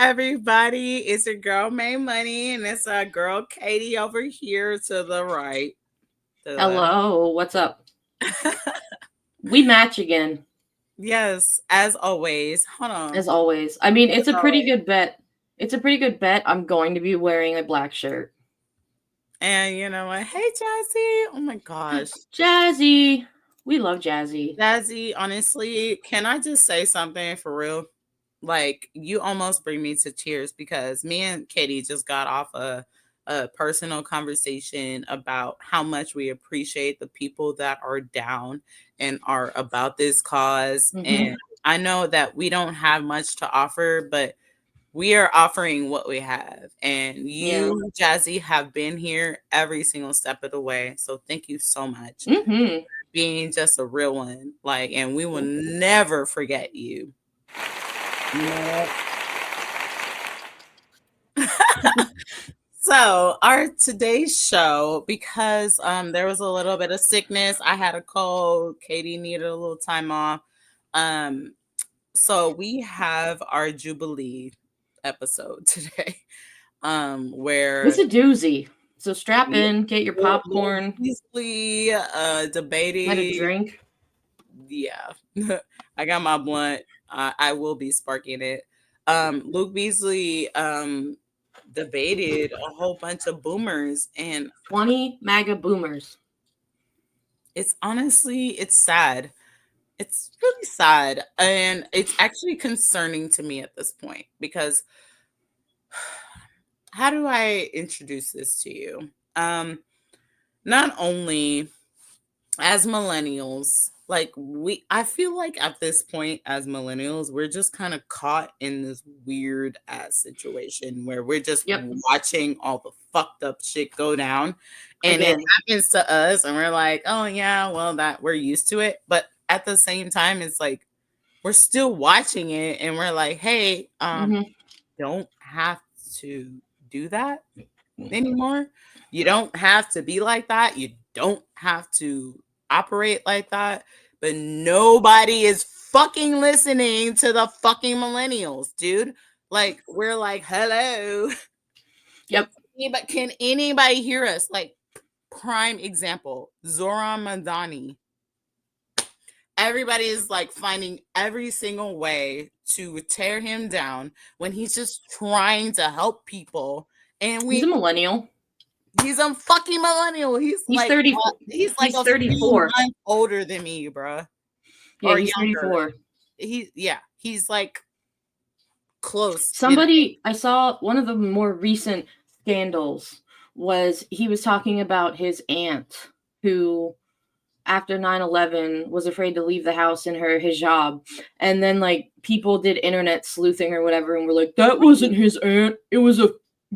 everybody. It's your girl May Money, and it's our girl Katie over here to the right. To the left. Hello, what's up? We match again, Yes, as always. Hold on. as always. I mean, As it's a pretty always. good bet. It's a pretty good bet. I'm going to be wearing a black shirt. And you know what? Hey, Jazzy. Oh my gosh. Jazzy. We love Jazzy. Jazzy, honestly, can I just say something for real? Like, you almost bring me to tears because me and Katie just got off a personal conversation about how much we appreciate the people that are down and are about this cause. Mm-hmm. And I know that we don't have much to offer, but we are offering what we have. And Yeah. you, Jazzy, have been here every single step of the way. So thank you so much Mm-hmm. being just a real one. Like, and we will never forget you. No. So our today's show, because there was a little bit of sickness, I had a cold, Katie needed a little time off. Um, so we have our Jubilee episode today. It's Where a doozy. So strap in, get your Lil popcorn, Beasley get a debating. drink. Yeah. I got my blunt. I will be sparking it. Luke Beasley debated a whole bunch of boomers, and 20 MAGA boomers. it's honestly it's sad. It's really sad, and it's actually concerning to me at this point because how do I introduce this to you? Not only as millennials, like I feel like at this point as millennials, we're just kind of caught in this weird ass situation where we're just Yep. watching all the fucked up shit go down, and it Again. happens to us and we're like, oh yeah, well, that we're used to it. But at the same time, it's like we're still watching it and we're like, hey, Mm-hmm. don't have to do that anymore. You don't have to be like that. You don't have to operate like that. But nobody is fucking listening to the fucking millennials, dude. Like, we're like, hello. Yep. But can anybody hear us? Like, prime example, Zoran Madani. Everybody is like finding every single way to tear him down when he's just trying to help people. And He's a millennial. he's a fucking millennial. He's 30. He's like He's a few 34. months older than me, bruh. Yeah, Or he's younger. 34. He's like close. Somebody, I saw one of the more recent scandals was he was talking about his aunt who after 9/11 was afraid to leave the house in her hijab, and then like people did internet sleuthing or whatever and were like, that wasn't his aunt, it was a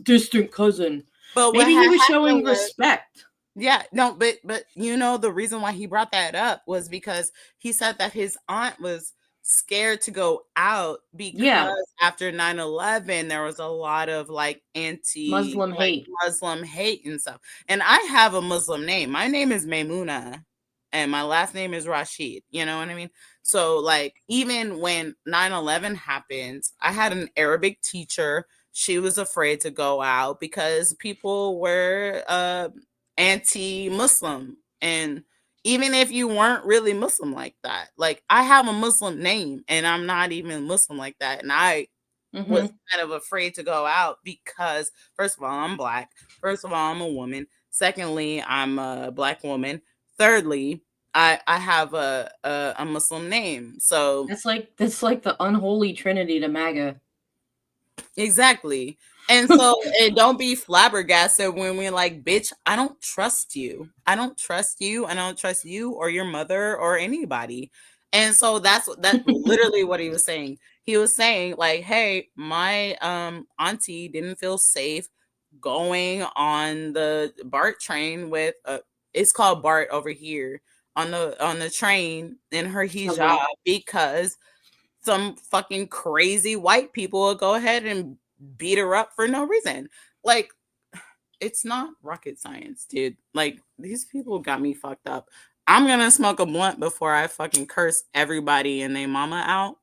distant cousin. But what Maybe he had was happened showing was, respect. yeah, no, but you know the reason why he brought that up was because he said that his aunt was scared to go out Yeah, because after 9/11 there was a lot of like anti Muslim like hate. Muslim hate and stuff. And I have a Muslim name. My name is Maymuna and my last name is Rashid. You know what I mean? So like even when 9/11 happened, I had an Arabic teacher. She was afraid to go out because people were anti-Muslim. And even if you weren't really Muslim like that, like I have a Muslim name and I'm not even Muslim like that. And I was Mm-hmm. kind of afraid to go out because first of all, I'm black. First of all, I'm a woman. Secondly, I'm a black woman. Thirdly, I have a Muslim name. So That's like the unholy trinity to MAGA. exactly. And so, and don't be flabbergasted when we're like, bitch, I don't trust you. I don't trust you. I don't trust you or your mother or anybody. And so that's literally what he was saying. He was saying, like, hey, my auntie didn't feel safe going on the BART train with it's called BART over here on the train in her hijab Okay. because some fucking crazy white people will go ahead and beat her up for no reason. Like, it's not rocket science, dude. Like, these people got me fucked up. I'm gonna smoke a blunt before I fucking curse everybody and their mama out.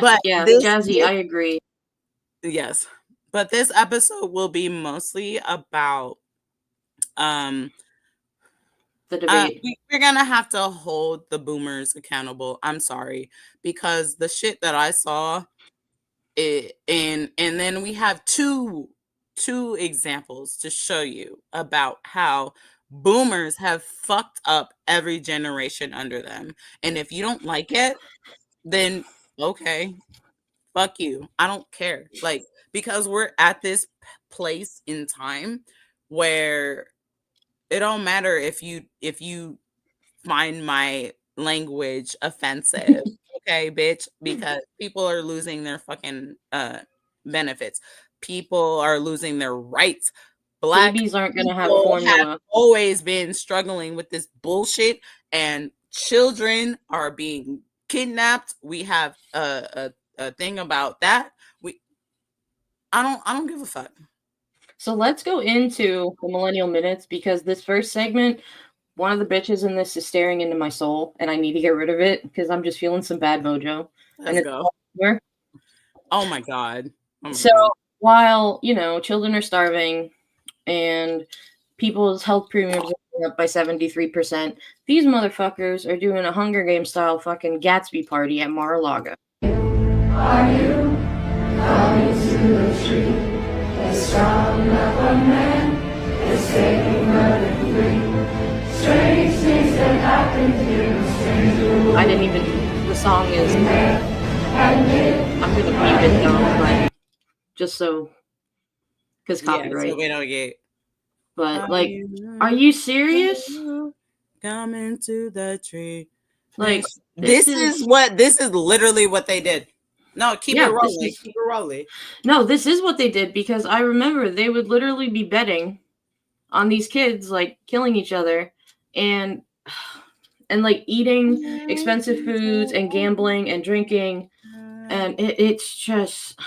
But Yeah, this Jazzy, I agree. Yes. But this episode will be mostly about um The debate. we're gonna have to hold the boomers accountable. I'm sorry, because the shit that I saw, and then we have two examples to show you about how boomers have fucked up every generation under them. And if you don't like it, then okay, fuck you. I don't care. Like, because we're at this place in time where it don't matter if you find my language offensive, okay, bitch, because people are losing their fucking benefits. People are losing their rights. Black Babies aren't going to have people have formula. always been struggling with this bullshit, and children are being kidnapped. We have a thing about that. I don't give a fuck. So let's go into the Millennial Minutes because this first segment, one of the bitches in this is staring into my soul, and I need to get rid of it because I'm just feeling some bad mojo. And Let's it's go. here. Oh my god. Oh my So god. while, children are starving and people's health premiums are going up by 73%, these motherfuckers are doing a Hunger Games style fucking Gatsby party at Mar-a-Lago. Are you coming to the tree? The strong of a man is taking murder free. Strange things that happen here, stranger. I didn't even. The song is. I'm gonna beep it though, but just so, because copyright. Yeah, so we don't get. But are you serious? Coming to the tree. Like this is literally what they did. No, keep it rolling. Keep it rolling. No, this is what they did because I remember they would literally be betting on these kids like killing each other and like eating expensive foods and gambling and drinking, and it's just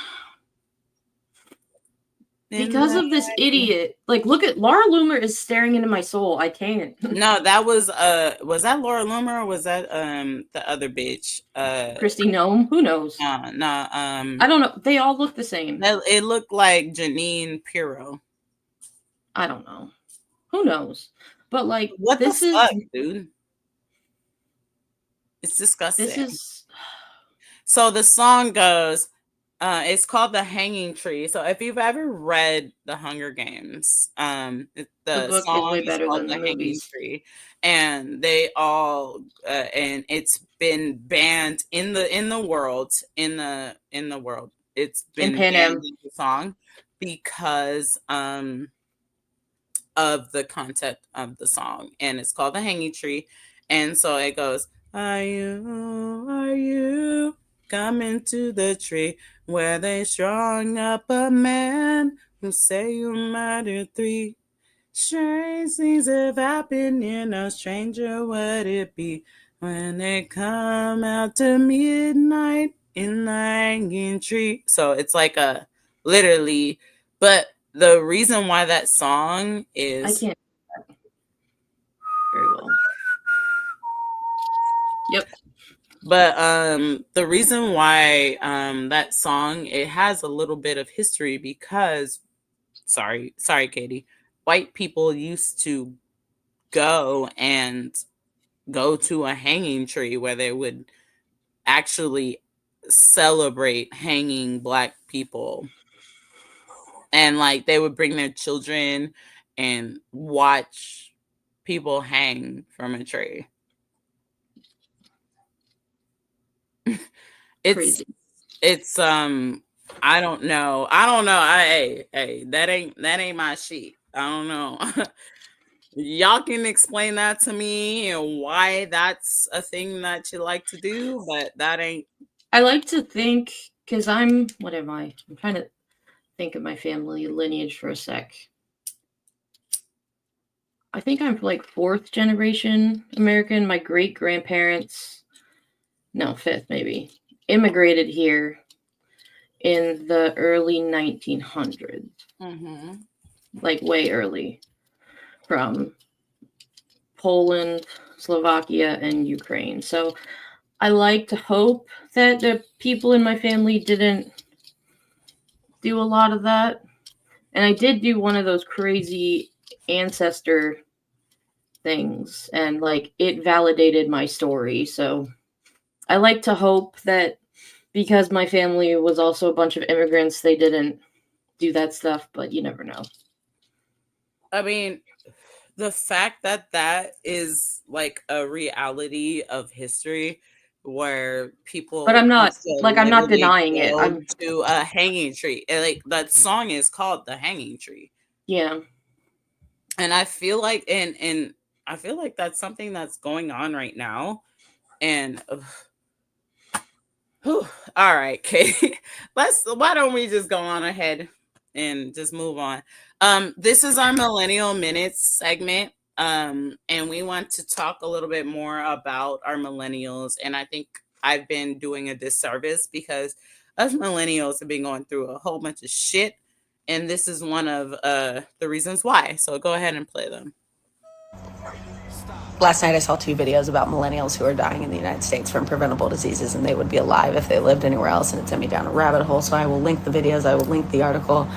because of this idiot. Like, look at Laura Loomer is staring into my soul. I can't. No, that was that Laura Loomer or was that the other bitch? Christy Nome? Who knows? No, I don't know. They all look the same. It looked like Janine Pirro. I don't know. Who knows? But like, what this the fuck, dude? It's disgusting. This is. So the song goes, it's called The Hanging Tree. So if you've ever read The Hunger Games, the book song is way better called than The the Hanging movies. Tree, and they all and it's been banned in the world. It's been banned in the song because of the content of the song, and it's called The Hanging Tree, and so it goes, are you coming to the tree where they strung up a man who say you murdered three? Strange things have happened in a stranger would it be when they come out to midnight in the hanging tree. So it's like a literally, but the reason why that song is I can't very well. Yep. But the reason why that song, it has a little bit of history because sorry Katie, white people used to go to a hanging tree where they would actually celebrate hanging black people, and like they would bring their children and watch people hang from a tree. Crazy. It's I don't know. Hey, that ain't my shit. I don't know. Y'all can explain that to me and why that's a thing that you like to do, but that ain't. I like to think, because what am I? I'm trying to think of my family lineage for a sec. I think I'm like 4th generation American. My great grandparents, no, 5th maybe, immigrated here in the early 1900s. Mm-hmm. Like way early, from Poland, Slovakia, and Ukraine. So I like to hope that the people in my family didn't do a lot of that. And I did do one of those crazy ancestor things, and like it validated my story. So I like to hope that because my family was also a bunch of immigrants, they didn't do that stuff, but you never know. I mean, the fact that that is like a reality of history where But people I'm not used to like I'm not literally denying it. go I'm to a hanging tree. And like that song is called The Hanging Tree. yeah. And I feel like and I feel like that's something that's going on right now. And whew, all right, Katie. Why don't we just go on ahead and just move on? This is our Millennial Minutes segment. And we want to talk a little bit more about our millennials. And I think I've been doing a disservice because us millennials have been going through a whole bunch of shit. And this is one of the reasons why. So go ahead and play them. Last night I saw 2 videos about millennials who are dying in the United States from preventable diseases, and they would be alive if they lived anywhere else, and it sent me down a rabbit hole. So I will link the videos, I will link the article,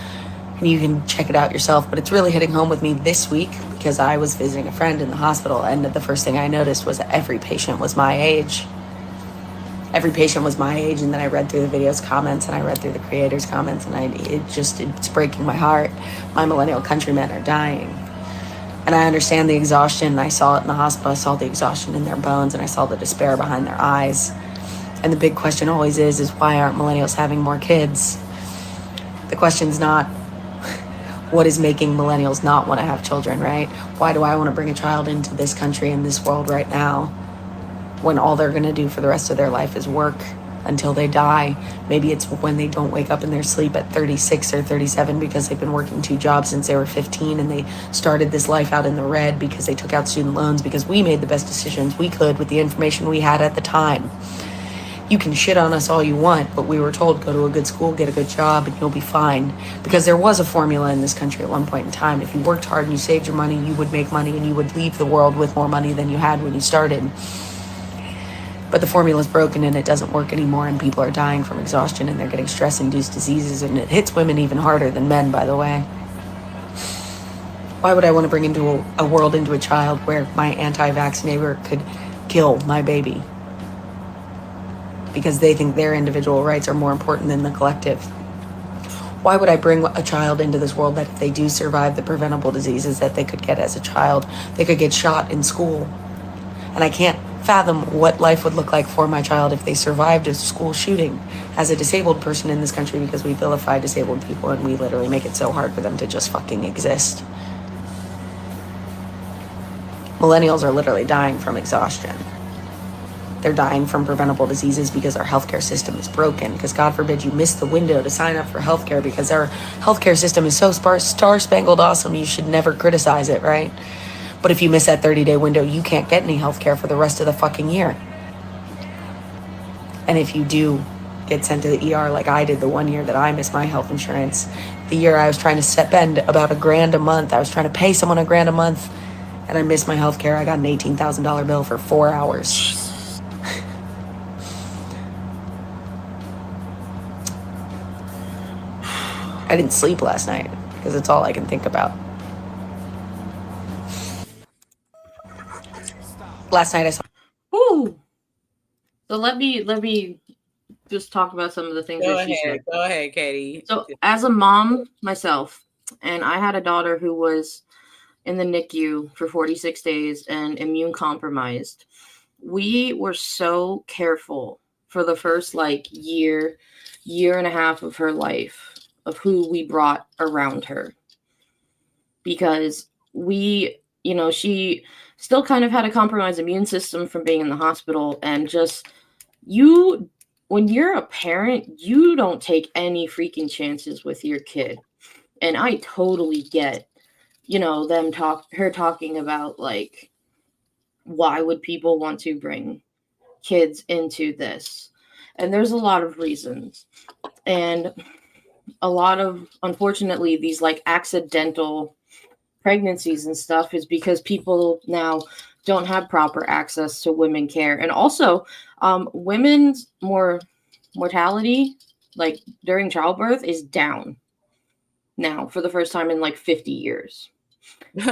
and you can check it out yourself. But it's really hitting home with me this week because I was visiting a friend in the hospital, and the first thing I noticed was that every patient was my age. Every patient was my age, and then I read through the video's comments, and I read through the creators' comments, and it's breaking my heart. My millennial countrymen are dying. And I understand the exhaustion. I saw it in the hospital. I saw the exhaustion in their bones, and I saw the despair behind their eyes. And the big question always is why aren't millennials having more kids? The question's not what is making millennials not want to have children, right? Why do I want to bring a child into this country and this world right now when all they're going to do for the rest of their life is work until they die? Maybe it's when they don't wake up in their sleep at 36 or 37 because they've been working 2 jobs since they were 15, and they started this life out in the red because they took out student loans because we made the best decisions we could with the information we had at the time. You can shit on us all you want, but we were told go to a good school, get a good job, and you'll be fine. Because there was a formula in this country at one point in time. If you worked hard and you saved your money, you would make money, and you would leave the world with more money than you had when you started. But the formula's broken and it doesn't work anymore, and people are dying from exhaustion, and they're getting stress-induced diseases, and it hits women even harder than men, by the way. Why would I want to bring into a world into a child where my anti-vax neighbor could kill my baby? Because they think their individual rights are more important than the collective. Why would I bring a child into this world that if they do survive the preventable diseases that they could get as a child, they could get shot in school? And I can't fathom what life would look like for my child if they survived a school shooting as a disabled person in this country, because we vilify disabled people and we literally make it so hard for them to just fucking exist. Millennials are literally dying from exhaustion. They're dying from preventable diseases because our healthcare system is broken. Because God forbid you miss the window to sign up for healthcare because our healthcare system is so star-spangled awesome, you should never criticize it, right? But if you miss that 30-day window, you can't get any healthcare for the rest of the fucking year. And if you do get sent to the ER like I did the one year that I missed my health insurance, the year I was trying to spend about $1,000 a month, I was trying to pay someone $1,000 a month, and I missed my healthcare, I got an $18,000 bill for 4 hours. I didn't sleep last night because it's all I can think about. Last night I saw. Ooh. So let me just talk about some of the things that she said. Go ahead, Katie. So as a mom myself, and I had a daughter who was in the NICU for 46 days and immune compromised. We were so careful for the first year and a half of her life of who we brought around her, because she still kind of had a compromised immune system from being in the hospital, and just when you're a parent, you don't take any freaking chances with your kid. And I totally get, her talking about why would people want to bring kids into this? And there's a lot of reasons. And a lot of, unfortunately, these accidental pregnancies and stuff is because people now don't have proper access to women care. And also, women's mortality like during childbirth is down now for the first time in like 50 years.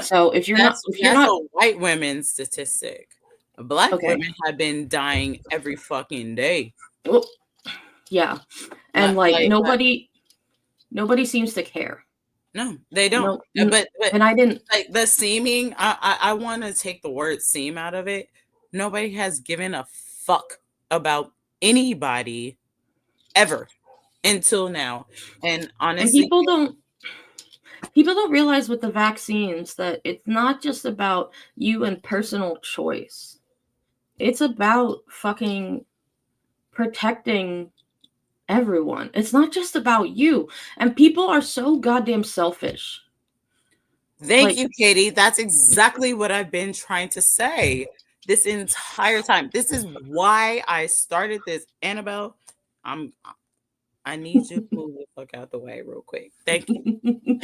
So if you're not that's a white women's statistic. Black okay, women have been dying every fucking day. well, yeah, and like Like nobody seems to care. no, they don't. No, But and I didn't. like the seeming, I want to take the word seem out of it. Nobody has given a fuck about anybody ever until now. And And honestly, people don't realize with the vaccines that it's not just about you and personal choice. It's about fucking protecting everyone. It's not just about you. And people are so goddamn selfish. thank you, Katie. That's exactly what I've been trying to say this entire time. This is why I started this. Annabelle, I need you to move the fuck out the way real quick. Thank you.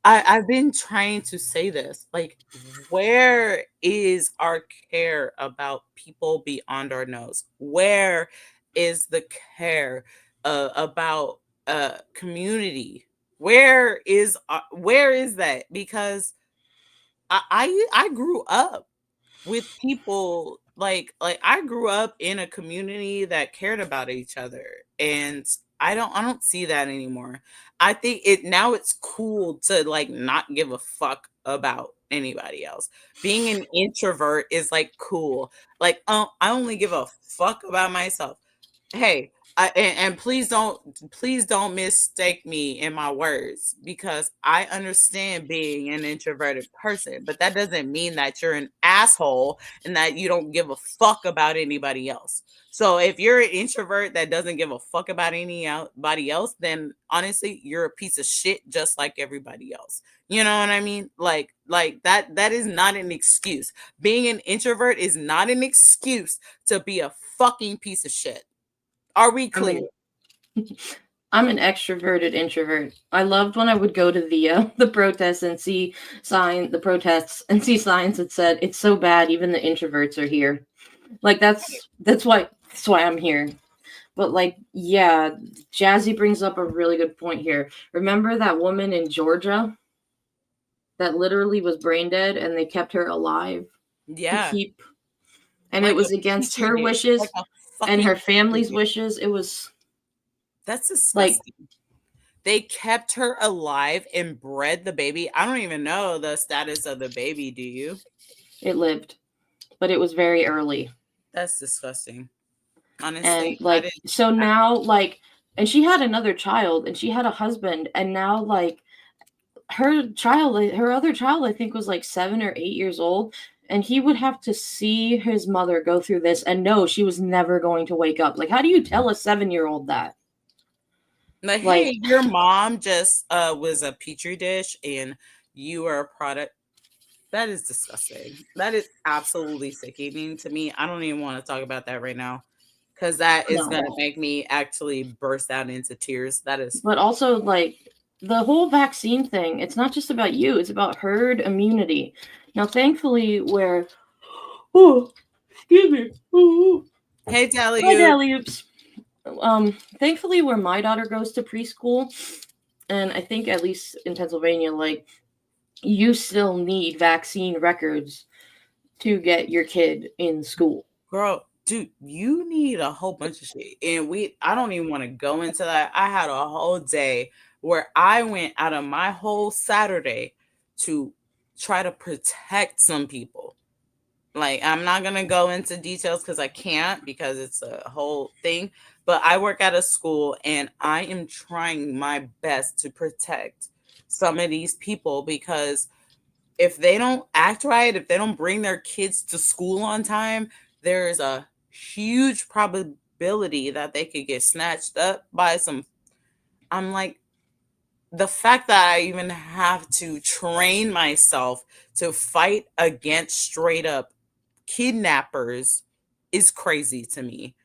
I've been trying to say this. Like, where is our care about people beyond our nose? Where is the care about community? Where is that? Because I grew up with people like I grew up in a community that cared about each other, and I don't see that anymore. I think it's cool to like not give a fuck about anybody else. Being an introvert is like cool. Like I only give a fuck about myself. Hey, and please don't mistake me in my words, because I understand being an introverted person, but that doesn't mean that you're an asshole and that you don't give a fuck about anybody else. So if you're an introvert that doesn't give a fuck about anybody else, then honestly, you're a piece of shit just like everybody else. You know what I mean? Like that is not an excuse. Being an introvert is not an excuse to be a fucking piece of shit. Are we clear? I'm an extroverted introvert. I loved when I would go to the protests and see the protests and see signs that said it's so bad even the introverts are here. Like that's why I'm here. But like yeah, Jazzy brings up a really good point here. Remember that woman in Georgia that literally was brain dead and they kept her alive to Yeah. keep, and Like it was a against petri her dish. wishes Like a and her fucking petri family's dish. wishes. It was That's like disgusting. They kept her alive and bred the baby. I don't even know the status of the baby, do you? it lived, but it was very early. That's disgusting. And Honestly, like so now like, and she had another child and she had a husband, and now like her other child I think was like 7 or 8 years old, and he would have to see his mother go through this and know she was never going to wake up. Like how do you tell a 7-year-old that? like, Like hey, your mom just was a petri dish and you are a product. That is disgusting. That is absolutely sickening to me. I don't even want to talk about that right now, because that is no. going to make me actually burst out into tears. That is. But also like the whole vaccine thing, it's not just about you, it's about herd immunity. Now thankfully where oh excuse me. Ooh. Hey, Dally. Hi, Dally. Oops. Thankfully, where my daughter goes to preschool, and I think at least in Pennsylvania, like you still need vaccine records to get your kid in school. Girl, dude, you need a whole bunch of shit. And I don't even want to go into that. I had a whole day where I went out of my whole Saturday to try to protect some people. Like, I'm not going to go into details because I can't, because it's a whole thing. But I work at a school and I am trying my best to protect some of these people, because if they don't act right, if they don't bring their kids to school on time, there is a huge probability that they could get snatched up by some. I'm like, the fact that I even have to train myself to fight against straight up kidnappers is crazy to me.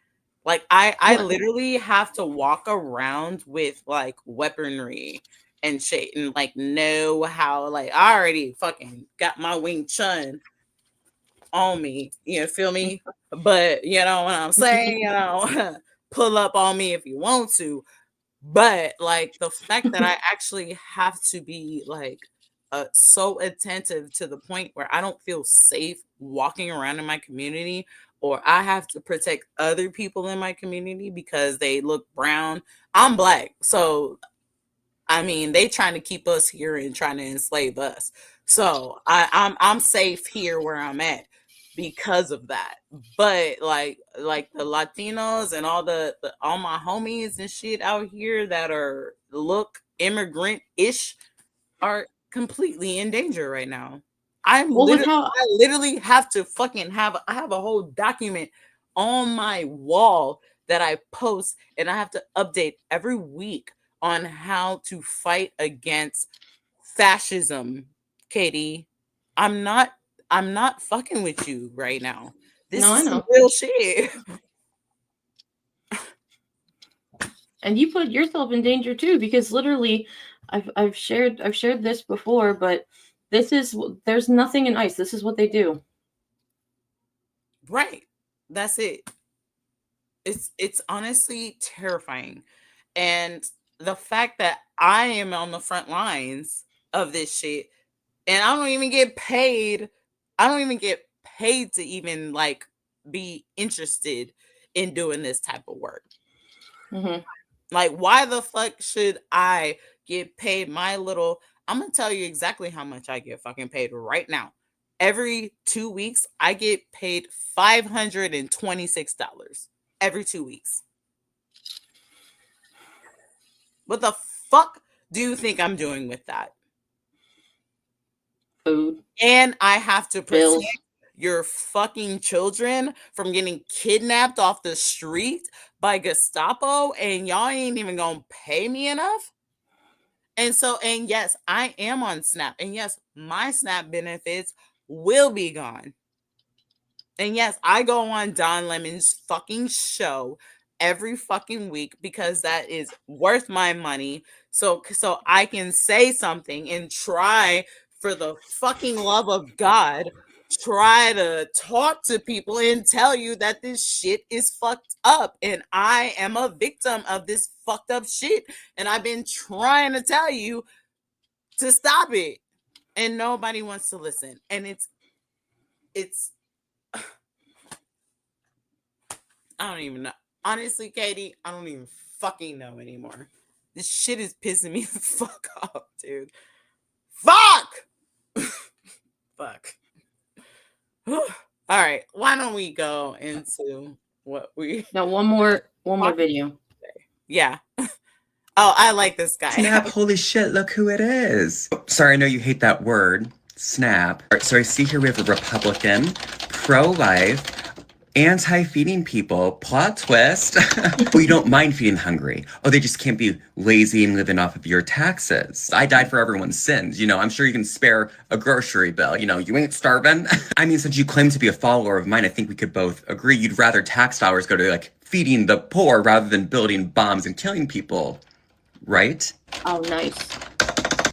Like I literally have to walk around with like weaponry and shit, and like know how, like, I already fucking got my Wing Chun on me. You feel me? But you know what I'm saying, pull up on me if you want to. But like the fact that I actually have to be like so attentive to the point where I don't feel safe walking around in my community, or I have to protect other people in my community because they look brown. I'm black, so I mean, they trying to keep us here and trying to enslave us. So I'm safe here where I'm at because of that. But like the Latinos and all my homies and shit out here that are look immigrant ish are completely in danger right now. Well, with how I literally have to fucking I have a whole document on my wall that I post, and I have to update every week on how to fight against fascism. Katie, I'm not fucking with you right now. This No, I is some know. real shit. And you put yourself in danger too, because literally I've shared this before, but there's nothing in ICE. This is what they do. Right. That's it. It's honestly terrifying. And the fact that I am on the front lines of this shit and I don't even get paid. I don't even get paid to even like be interested in doing this type of work. Mm-hmm. Like, why the fuck should I get paid my little? I'm gonna tell you exactly how much I get fucking paid right now. Every 2 weeks, I get paid $526 every 2 weeks. What the fuck do you think I'm doing with that? Food, And I have to bills. protect your fucking children from getting kidnapped off the street by Gestapo, and y'all ain't even gonna pay me enough. And so, and yes, I am on SNAP, and yes, my SNAP benefits will be gone. And yes, I go on Don Lemon's fucking show every fucking week because that is worth my money. So I can say something and try, for the fucking love of God, try to talk to people and tell you that this shit is fucked up and I am a victim of this fucked up shit, and I've been trying to tell you to stop it, and nobody wants to listen. And it's I don't even know. Honestly, Katie, I don't even fucking know anymore. This shit is pissing me the fuck off, dude. Fuck! Fuck. All right, why don't we go into what we... Now one more video. Yeah. Oh, I like this guy. Snap, holy shit, look who it is. Sorry, I know you hate that word, snap. So I see here we have a Republican, pro-life, anti-feeding people, plot twist. Oh, you don't mind feeding the hungry. Oh, they just can't be lazy and living off of your taxes. I died for everyone's sins. You know, I'm sure you can spare a grocery bill. You know, you ain't starving. I mean, since you claim to be a follower of mine, I think we could both agree you'd rather tax dollars go to, like, feeding the poor rather than building bombs and killing people, right? Oh, nice.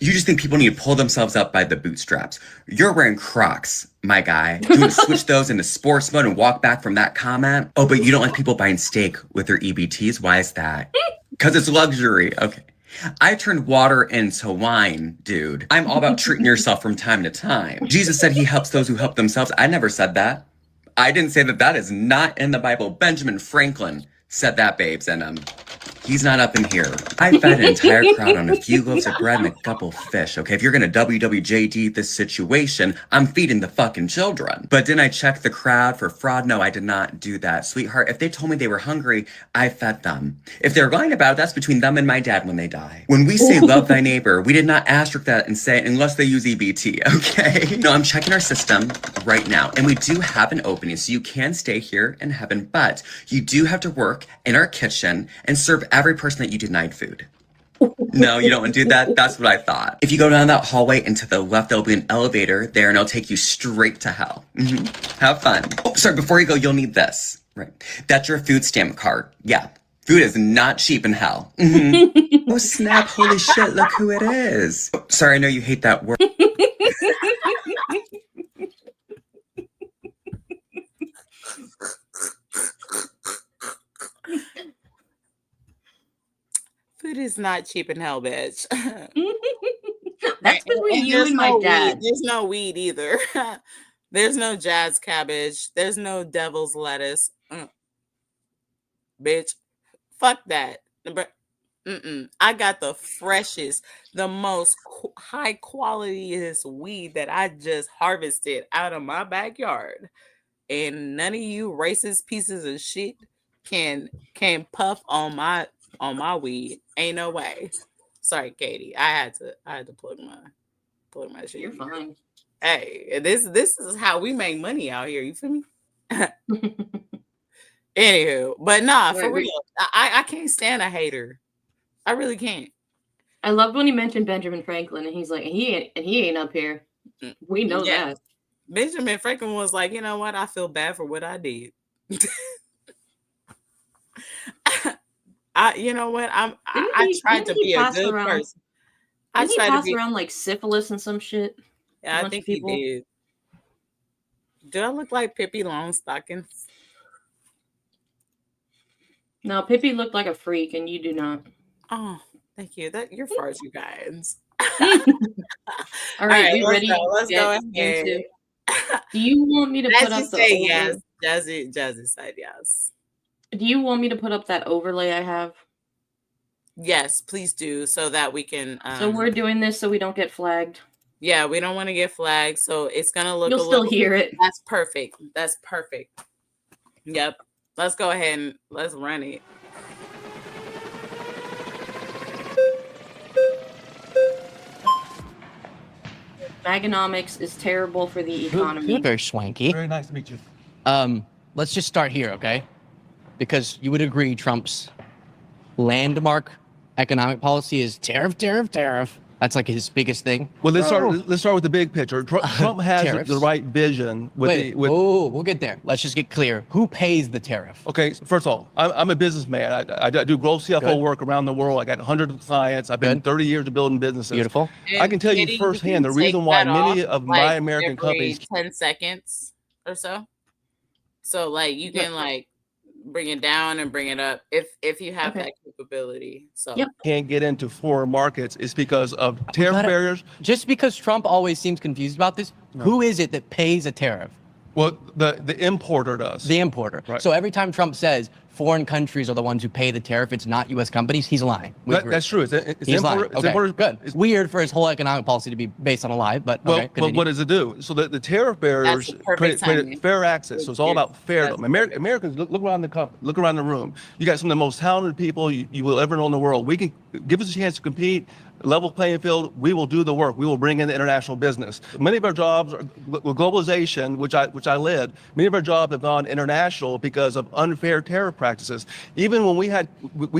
You just think people need to pull themselves up by the bootstraps. You're wearing Crocs, my guy. Do you want to switch those into sports mode and walk back from that comment? Oh, but you don't like people buying steak with their EBTs? Why is that? Because it's luxury. Okay. I turned water into wine, dude. I'm all about treating yourself from time to time. Jesus said he helps those who help themselves. I never said that. I didn't say that. That is not in the Bible. Benjamin Franklin said that, babes, and he's not up in here. I fed an entire crowd on a few loaves of bread and a couple fish, okay? If you're gonna WWJD this situation, I'm feeding the fucking children. But didn't I check the crowd for fraud? No, I did not do that. Sweetheart, if they told me they were hungry, I fed them. If they're lying about it, that's between them and my dad when they die. When we say love thy neighbor, we did not asterisk that and say unless they use EBT, okay? No, I'm checking our system right now, and we do have an opening, so you can stay here in heaven, but you do have to work in our kitchen and serve every person that you denied food. No, you don't want to do that? That's what I thought. If you go down that hallway and to the left, there'll be an elevator there and it'll take you straight to hell. Have fun. Oh, sorry, before you go, you'll need this. Right. That's your food stamp card. Yeah. Food is not cheap in hell. Oh, snap. Holy shit. Look who it is. Oh, sorry, I know you hate that word. is not cheap in hell, bitch. That's between you and my dad. There's no weed either. There's no jazz cabbage. There's no devil's lettuce. Bitch, fuck that. I got the freshest, the most high qualityest weed that I just harvested out of my backyard, and none of you racist pieces of shit can puff on my weed. Ain't no way. Sorry, Katie. I had to plug my shit. You're fine. Hey, this is how we make money out here. You feel me? Anywho, but nah, for real, I can't stand a hater. I really can't. I loved when he mentioned Benjamin Franklin, and he's like, he ain't up here. We know that. Benjamin Franklin was like, you know what? I feel bad for what I did. You know what? I tried to be a good person. Didn't he pass around like syphilis and some shit? Yeah, I think he did. Do I look like Pippi Longstockings? No, Pippi looked like a freak, and you do not. Oh, thank you. You're farts, you guys. All right, we ready? Let's go ahead. Do you want me to put up the yes? Jazzy said yes. Do you want me to put up that overlay I have? Yes, please do, so that we can. So we're doing this so we don't get flagged. Yeah, we don't want to get flagged, so it's gonna look. You'll still hear it. That's perfect. That's perfect. Yep. Let's go ahead and let's run it. Maganomics is terrible for the economy. You're very swanky. Very nice to meet you. Let's just start here, okay? Because you would agree Trump's landmark economic policy is tariff. That's like his biggest thing. Well, let's start with the big picture. Trump has the right vision. We'll get there. Let's just get clear. Who pays the tariff? Okay, first of all, I'm a businessman. I do global CFO work around the world. I got hundreds of clients. I've been 30 years of building businesses. Beautiful. I can tell you firsthand the reason why many of my American companies 10 seconds or so. So like you can like bring it down and bring it up if you have that capability. So can't get into foreign markets is because of tariff barriers. Just because Trump always seems confused about this, who is it that pays a tariff? Well, the importer does. The importer. Right. So every time Trump says foreign countries are the ones who pay the tariff, it's not U.S. companies, he's lying. That's true. He's lying. Okay, good. It's weird for his whole economic policy to be based on a lie, but well, what does it do? So the tariff barriers create fair access. So it's all about fairness. Americans look around the room. You got some of the most talented people you will ever know in the world. We can give us a chance to compete. Level playing field, we will do the work. We will bring in the international business. Many of our jobs, with globalization, which I led, many of our jobs have gone international because of unfair tariff practices. Even when we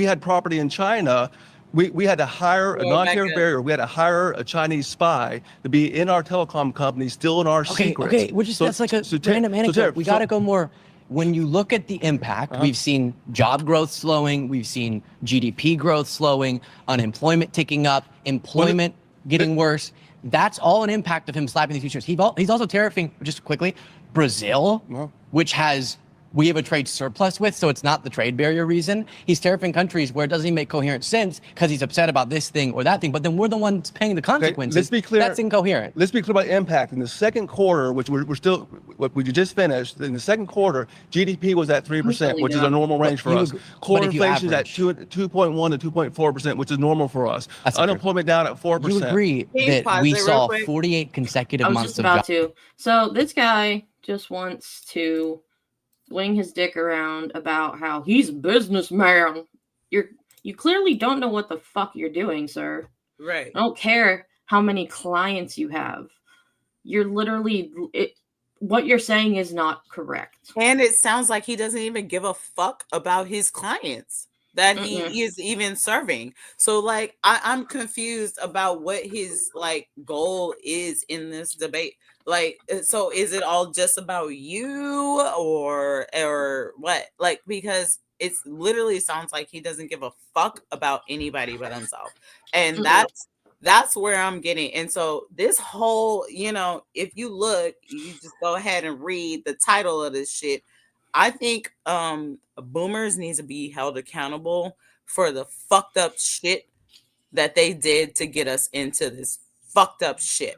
had property in China, we had to hire a non-tariff barrier. We had to hire a Chinese spy to be in our telecom company, still in our secrets. Okay, that's like a random anecdote. We got to go more. When you look at the impact, we've seen job growth slowing, we've seen GDP growth slowing, unemployment ticking up, employment getting worse. That's all an impact of him slapping these features. He's also tariffing, just quickly, Brazil, which we have a trade surplus with, so it's not the trade barrier reason. He's tariffing countries where it doesn't even make coherent sense because he's upset about this thing or that thing, but then we're the ones paying the consequences. Let's be clear. That's incoherent. Let's be clear about impact. In the second quarter, which what we just finished, in the second quarter, GDP was at 3%, which is a normal range for us. Core inflation is at 2.1 to 2.4%, which is normal for us. Unemployment down at 4%. You agree that we saw 48 consecutive months of jobs? So this guy just wants to swing his dick around about how he's a businessman. You clearly don't know what the fuck you're doing, sir. Right. I don't care how many clients you have. You're literally what you're saying is not correct. And it sounds like he doesn't even give a fuck about his clients that he is even serving. So like I'm confused about what his like goal is in this debate. Like, so is it all just about you or what? Like, because it's literally sounds like he doesn't give a fuck about anybody but himself. And that's where I'm getting. And so this whole, if you look, you just go ahead and read the title of this shit. I think boomers need to be held accountable for the fucked up shit that they did to get us into this fucked up shit.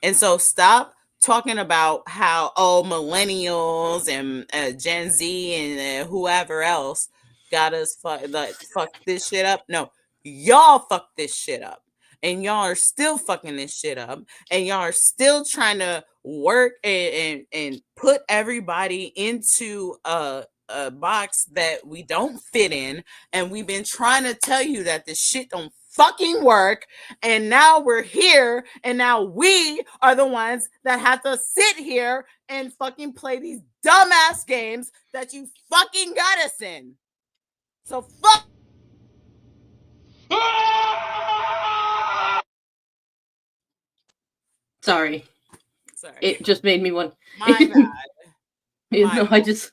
And so stop talking about how millennials and Gen Z and whoever else got us fuck this shit up. No, y'all fucked this shit up. And y'all are still fucking this shit up. And y'all are still trying to work and put everybody into a box that we don't fit in. And we've been trying to tell you that this shit don't fucking work, and now we're here, and now we are the ones that have to sit here and fucking play these dumbass games that you fucking got us in. So fuck. Sorry. It just made me want. My bad. No, I just.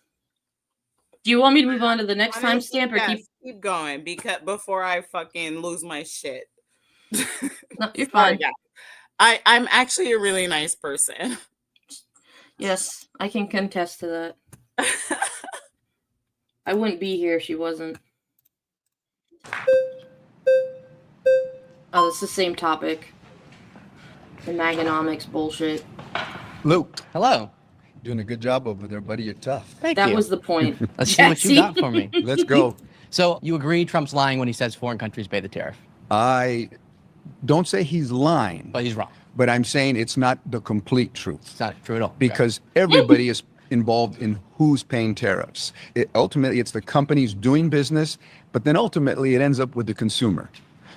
Do you want me to move on to the next timestamp, or keep going because before I fucking lose my shit? No, you're fine. I'm actually a really nice person. Yes, I can contest to that. I wouldn't be here if she wasn't. Oh, it's the same topic. The Maganomics bullshit. Luke. Hello. Doing a good job over there, buddy. You're tough. Thank that you. was the point. Let's see what you got for me. Let's go. So you agree Trump's lying when he says foreign countries pay the tariff? I don't say he's lying. But he's wrong. But I'm saying it's not the complete truth. It's not true at all. Because everybody is involved in who's paying tariffs. Ultimately, it's the companies doing business, but then ultimately it ends up with the consumer.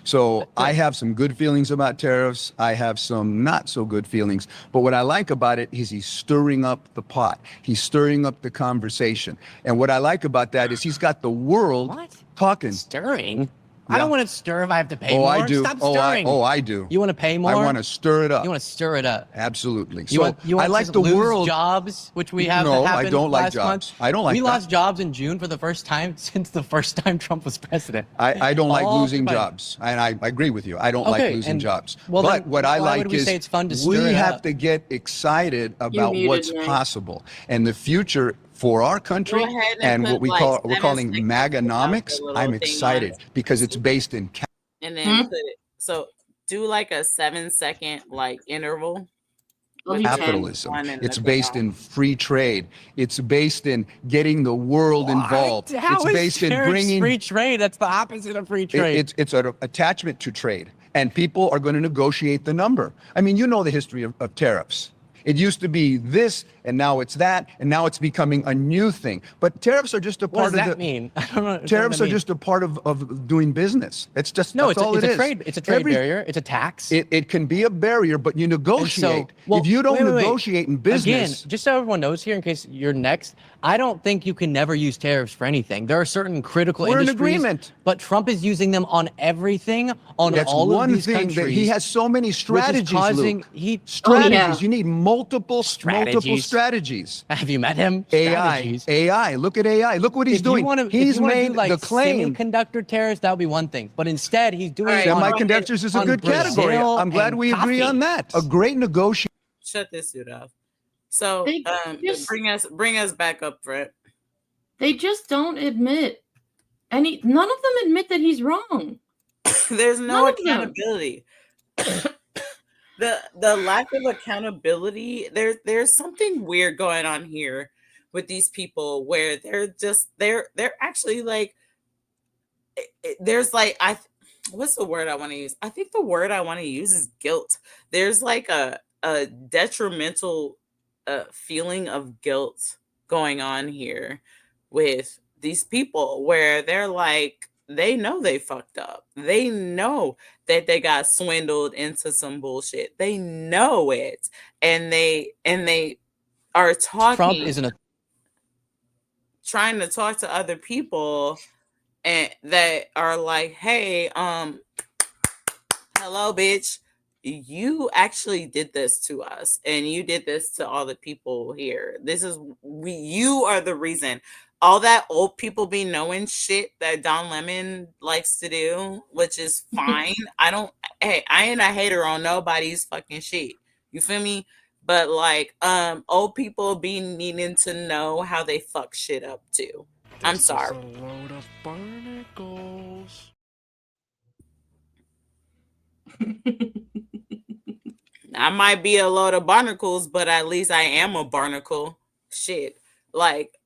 So I have some good feelings about tariffs. I have some not so good feelings. But what I like about it is he's stirring up the pot. He's stirring up the conversation. And what I like about that is he's got the world talking. Stirring? I don't want to stir if I have to pay Oh, more. I do. Stop stirring. I do. You want to pay more? I want to stir it up. You want to stir it up. Absolutely. You want I like the lose world. Jobs, which we have. No, happened I don't like last jobs. month. I don't like We that. lost jobs in June for the first time since the first time Trump was president. I don't like All losing combined. jobs. And I agree with you. I don't like losing jobs. Well, but then what I why like would we is say it's fun to stir we it have up? to get excited about muted, what's Nick. possible and the future for our country Go ahead and and put, what we're 7 calling seconds MAGAnomics. without the little I'm thing excited on. because it's based in And then put it. So do like a 7-second interval. I'll do 10. capitalism. One and It's the based thing in free trade. It's based in getting the world involved. How It's is based in tariffs bringing free trade. That's the opposite of free trade. it's an attachment to trade, and people are going to negotiate the number. I mean, you know the history of tariffs. It used to be this, and now it's that, and now it's becoming a new thing. But tariffs are just a What part does of that mean? I don't know. Tariffs are just a part of doing business. It's just no. that's It's all a it is. trade. It's a trade barrier. It's a tax. It can be a barrier, but you negotiate. well, if you don't wait. negotiate in business, Again, just so everyone knows here, in case you're next, I don't think you can never use tariffs for anything. There are certain critical we're in industries, agreement. but Trump is using them on everything, on That's all one of these thing countries. that he has so many strategies. causing- Luke. he- strategies. Oh, yeah. You need multiple Strategies. strategies. Have you met him? AI, Strategies. AI. Look at AI. Look what he's If you doing. wanna- if He's you wanna do, made like, the claim. Semiconductor tariffs, that would be one thing. But instead, he's doing it on Semiconductors is a on good category. Brazil I'm glad and we agree on coffee. that. A great negotiation. Shut this dude off. So They just- bring us back up, Brett. They just don't admit none of them admit that he's wrong. There's no None of them. accountability. The lack of accountability, there's something weird going on here with these people where they're actually there's what's the word I want to use? I think the word I want to use is guilt. There's a detrimental feeling of guilt going on here with these people where they're they know they fucked up. They know that they got swindled into some bullshit. They know it. And they are talking. Trump isn't trying to talk to other people and that are like, hey, hello, bitch. You actually did this to us, and you did this to all the people here. You are the reason. All that old people be knowing shit that Don Lemon likes to do, which is fine. I ain't a hater on nobody's fucking shit. You feel me? But old people be needing to know how they fuck shit up too. I'm sorry. I might be a load of barnacles, but at least I am a barnacle. Shit. Like,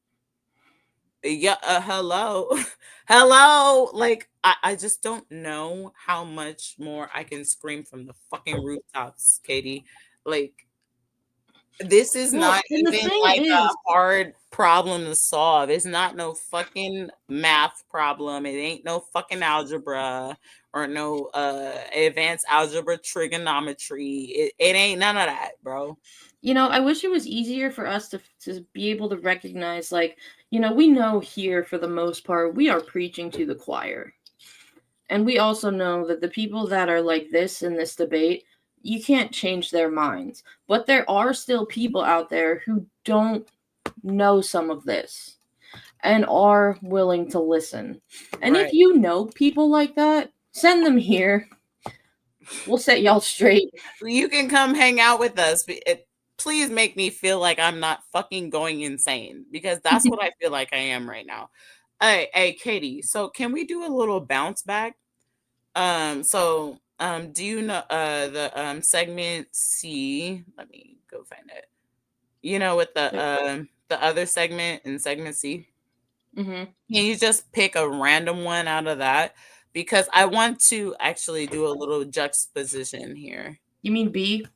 yeah, hello. Hello. Like, I just don't know how much more I can scream from the fucking rooftops, Katie. Like, this is not even like a hard problem to solve. It's not no fucking math problem. It ain't no fucking algebra or no advanced algebra trigonometry. It ain't none of that, bro. You know, I wish it was easier for us to be able to recognize, like, you know, we know here for the most part we are preaching to the choir. And we also know that the people that are like this in this debate, you can't change their minds. But there are still people out there who don't know some of this and are willing to listen. And if you know people like that, send them here. We'll set y'all straight. You can come hang out with us. Please make me feel like I'm not fucking going insane, because that's what I feel like I am right now. Hey, Katie, so can we do a little bounce back? Do you know the segment C? Let me go find it. You know, with the other segment in segment C? Mm-hmm. Can you just pick a random one out of that? Because I want to actually do a little juxtaposition here. You mean B?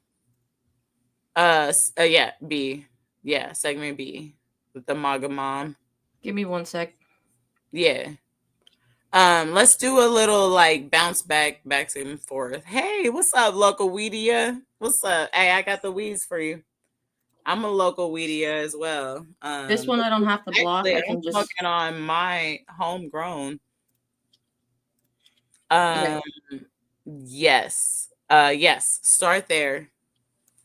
Yeah, B. Yeah, segment B with the MAGA Mom. Give me 1 sec. Yeah. Let's do a little like bounce back and forth. Hey, what's up, local weedia? What's up? Hey, I got the weeds for you. I'm a local weedia as well. This one I don't have to block. Actually, I can I'm just smoking on my homegrown. Yes. Yes. Start there.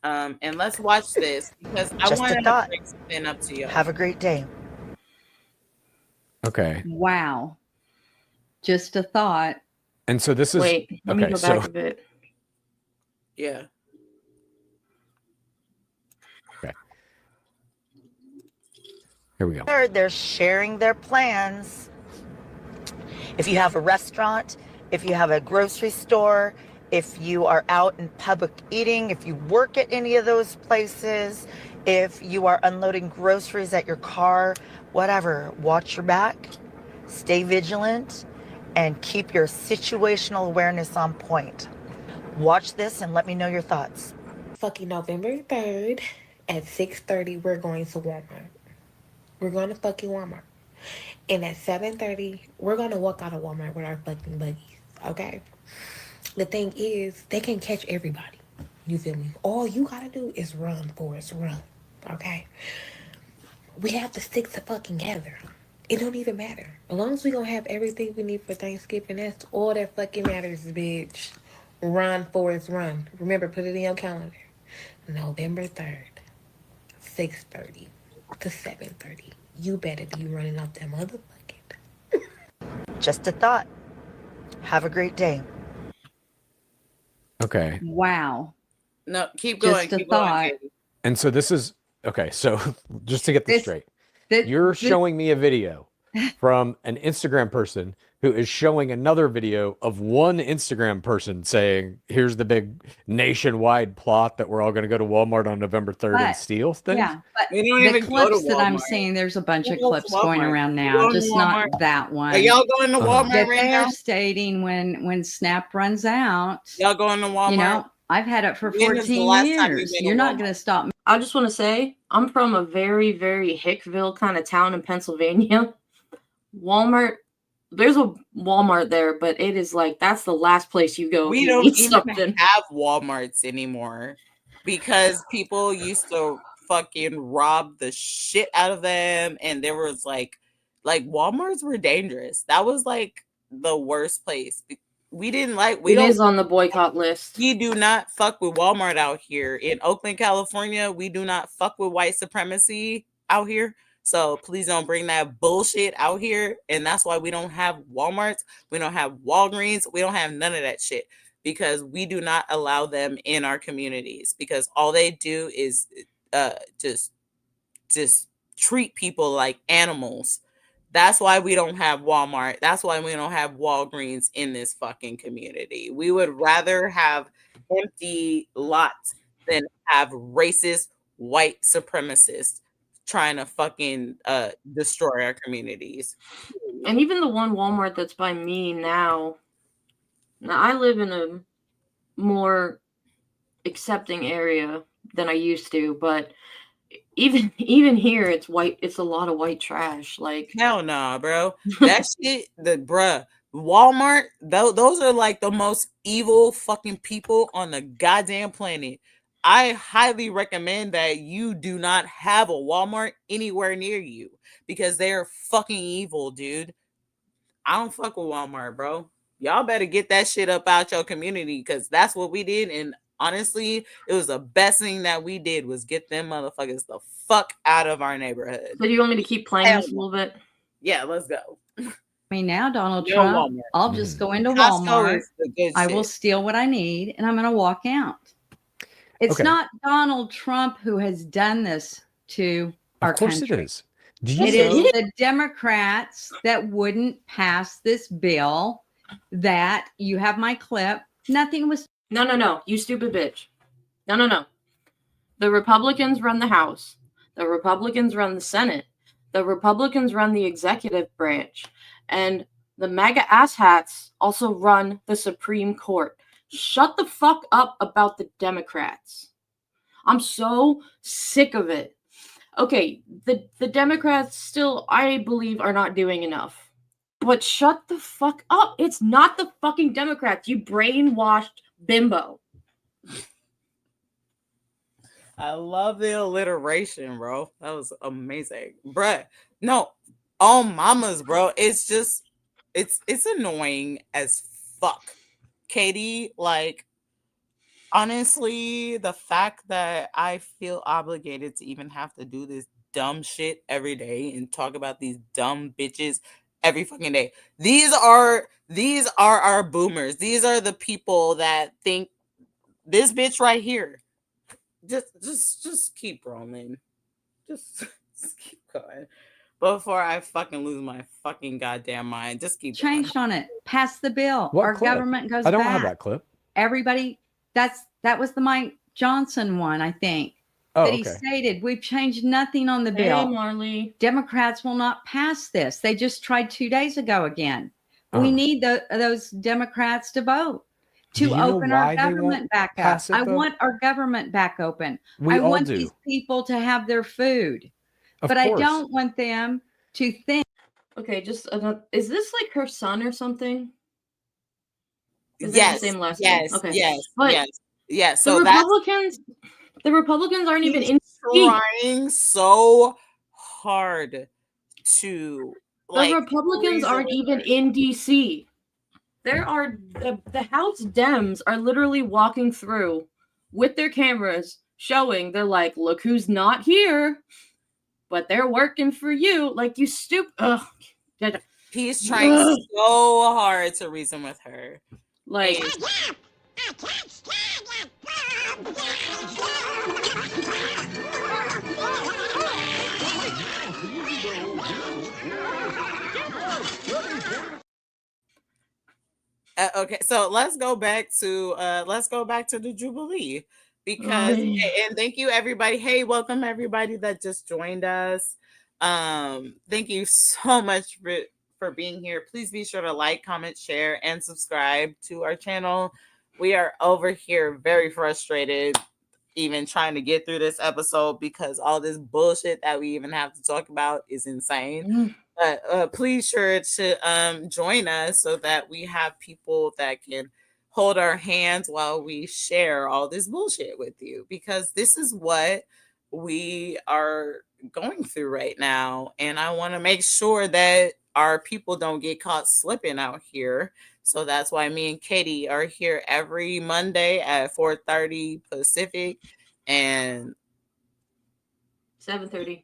And let's watch this because I want to bring something up to you. Have a great day. Okay. Wow. Just a thought. And so this is wait. Let me go back a bit. Yeah. Okay. Here we go. They're sharing their plans. If you have a restaurant, if you have a grocery store, if you are out in public eating, if you work at any of those places, if you are unloading groceries at your car, whatever, watch your back, stay vigilant, and keep your situational awareness on point. Watch this and let me know your thoughts. Fucking November 3rd at 6:30, we're going to Walmart. We're going to fucking Walmart. And at 7:30, we're going to walk out of Walmart with our fucking buggies, okay? The thing is, they can catch everybody. You feel me? All you gotta do is run, Forrest, run, okay? We have to stick to fucking together. It don't even matter. As long as we gonna have everything we need for Thanksgiving, that's all that fucking matters, bitch. Run, Forrest, run. Remember, put it in your calendar. November 3rd, 6:30 to 7:30. You better be running out that motherfucking. Just a thought. Have a great day. Okay. Wow. No, keep going. Just a keep thought. going. And so this is okay. So just to get this straight, you're showing me a video from an Instagram person who is showing another video of one Instagram person saying, here's the big nationwide plot that we're all going to go to Walmart on November 3rd and steal things. Yeah, but We don't the even go to clips that I'm Walmart. seeing, there's a bunch of We'll go clips to going Walmart. around We're now, going to just not Walmart. that one. Are y'all going to Walmart that right they're now? stating when SNAP runs out. Y'all going to Walmart? You know, I've had it for When is the 14 last time you've years. been to You're not Walmart? going to stop me. I just want to say I'm from a very, very Hickville kind of town in Pennsylvania. Walmart, there's a Walmart there, but it is like that's the last place you go. We if you don't need even something. have Walmarts anymore because people used to fucking rob the shit out of them, and there was like Walmarts were dangerous. That was like the worst place. We didn't like. It is on the boycott list. We do not fuck with Walmart out here in Oakland, California. We do not fuck with white supremacy out here. So please don't bring that bullshit out here. And that's why we don't have Walmarts. We don't have Walgreens. We don't have none of that shit because we do not allow them in our communities because all they do is just treat people like animals. That's why we don't have Walmart. That's why we don't have Walgreens in this fucking community. We would rather have empty lots than have racist white supremacists trying to fucking destroy our communities. And even the one Walmart that's by me now I live in a more accepting area than I used to, but even here it's white, it's a lot of white trash. Like, hell nah, bro. That shit, Walmart, those are like the most evil fucking people on the goddamn planet. I highly recommend that you do not have a Walmart anywhere near you because they're fucking evil, dude. I don't fuck with Walmart, bro. Y'all better get that shit up out your community because that's what we did. And honestly, it was the best thing that we did was get them motherfuckers the fuck out of our neighborhood. So do you want me to keep playing this a little bit? Yeah, let's go. I mean, now Donald Trump, Walmart. I'll just go into Costco Walmart. is the good I shit. will steal what I need and I'm going to walk out. It's not Donald Trump who has done this to our country. Of course it is. It is the Democrats that wouldn't pass this bill. That you have my clip. Nothing was. No, you stupid bitch. No. The Republicans run the House. The Republicans run the Senate. The Republicans run the executive branch. And the MAGA asshats also run the Supreme Court. Shut the fuck up about the Democrats. I'm so sick of it. Okay, the Democrats still, I believe, are not doing enough. But shut the fuck up. It's not the fucking Democrats, you brainwashed bimbo. I love the alliteration, bro. That was amazing. Bruh, no, all mamas, bro. It's just, it's annoying as fuck. Katie, like, honestly, the fact that I feel obligated to even have to do this dumb shit every day and talk about these dumb bitches every fucking day. These are our boomers. These are the people that think this bitch right here. Just keep rolling. Just keep going. Before I fucking lose my fucking goddamn mind. Just keep changed going. on it. Pass the bill. What Our clip? government goes I don't back. have that clip. Everybody, that was the Mike Johnson one, I think. Oh, that he okay. stated, we've changed nothing on the bill. Hey, Marley. Democrats will not pass this. They just tried 2 days ago again. We need those Democrats to vote to open our government back up. I want our government back open. I want these people to have their food. But I don't want them to think. Okay, just is this like her son or something? Is Yes, the same last yes, name? Okay. yes, But yes. So the Republicans aren't even in trying so hard to the Republicans aren't even in DC. There are the House Dems are literally walking through with their cameras showing they're like, look who's not here, but they're working for you. Like, you stupid. He's trying so hard to reason with her. Like, okay, so let's go back to the Jubilee because and thank you everybody. Hey, welcome everybody that just joined us. Thank you so much for being here. Please be sure to like, comment, share, and subscribe to our channel. We are over here very frustrated even trying to get through this episode because all this bullshit that we even have to talk about is insane. But please sure to join us so that we have people that can hold our hands while we share all this bullshit with you, because this is what we are going through right now. And I want to make sure that our people don't get caught slipping out here. So that's why me and Katie are here every Monday at 4:30 Pacific and 7:30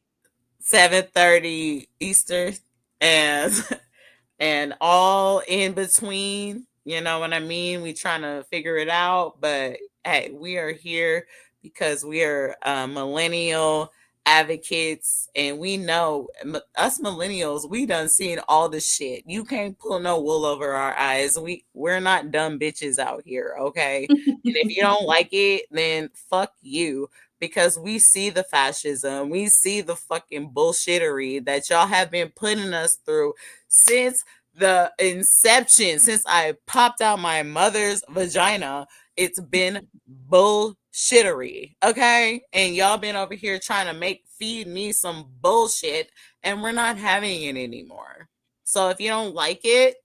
Eastern and all in between. You know what I mean? We trying to figure it out, but hey, we are here because we are millennial advocates, and we know us millennials, we done seen all the shit. You can't pull no wool over our eyes. We're not dumb bitches out here, okay? And if you don't like it, then fuck you, because we see the fascism, we see the fucking bullshittery that y'all have been putting us through since the inception, since I popped out my mother's vagina. It's been bullshittery, okay? And y'all been over here trying to feed me some bullshit, and we're not having it anymore. So if you don't like it,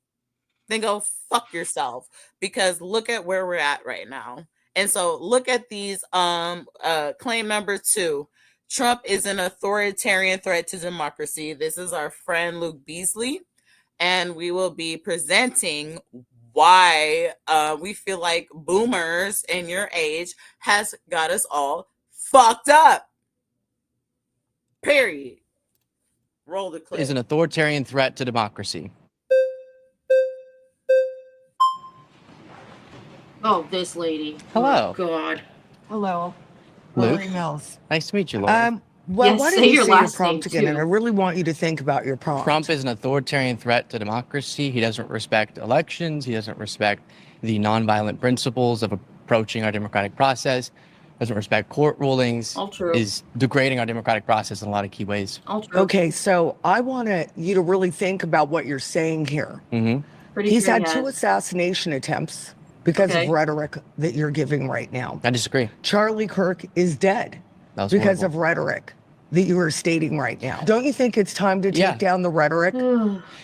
then go fuck yourself, because look at where we're at right now. And so look at these claim number 2. Trump is an authoritarian threat to democracy. This is our friend Luke Beasley, and we will be presenting why we feel like boomers in your age has got us all fucked up. Period. Roll the clip. Is an authoritarian threat to democracy. Oh, this lady. Hello. Oh, God. Hello. Luke. Lori Mills. Nice to meet you, Laura. Well, Yes, why say don't you your say your last prompt name, again? And I too. really want you to think about your prompt. Trump is an authoritarian threat to democracy. He doesn't respect elections. He doesn't respect the nonviolent principles of approaching our democratic process. Doesn't respect court rulings. All true. Is degrading our democratic process in a lot of key ways. All true. Okay, so I want you to really think about what you're saying here. Mm-hmm. Pretty He's sure had he 2 has. assassination attempts because Okay. of rhetoric that you're giving right now. I disagree. Charlie Kirk is dead That was because horrible. of rhetoric that you are stating right now. Don't you think it's time to take Yeah. down the rhetoric?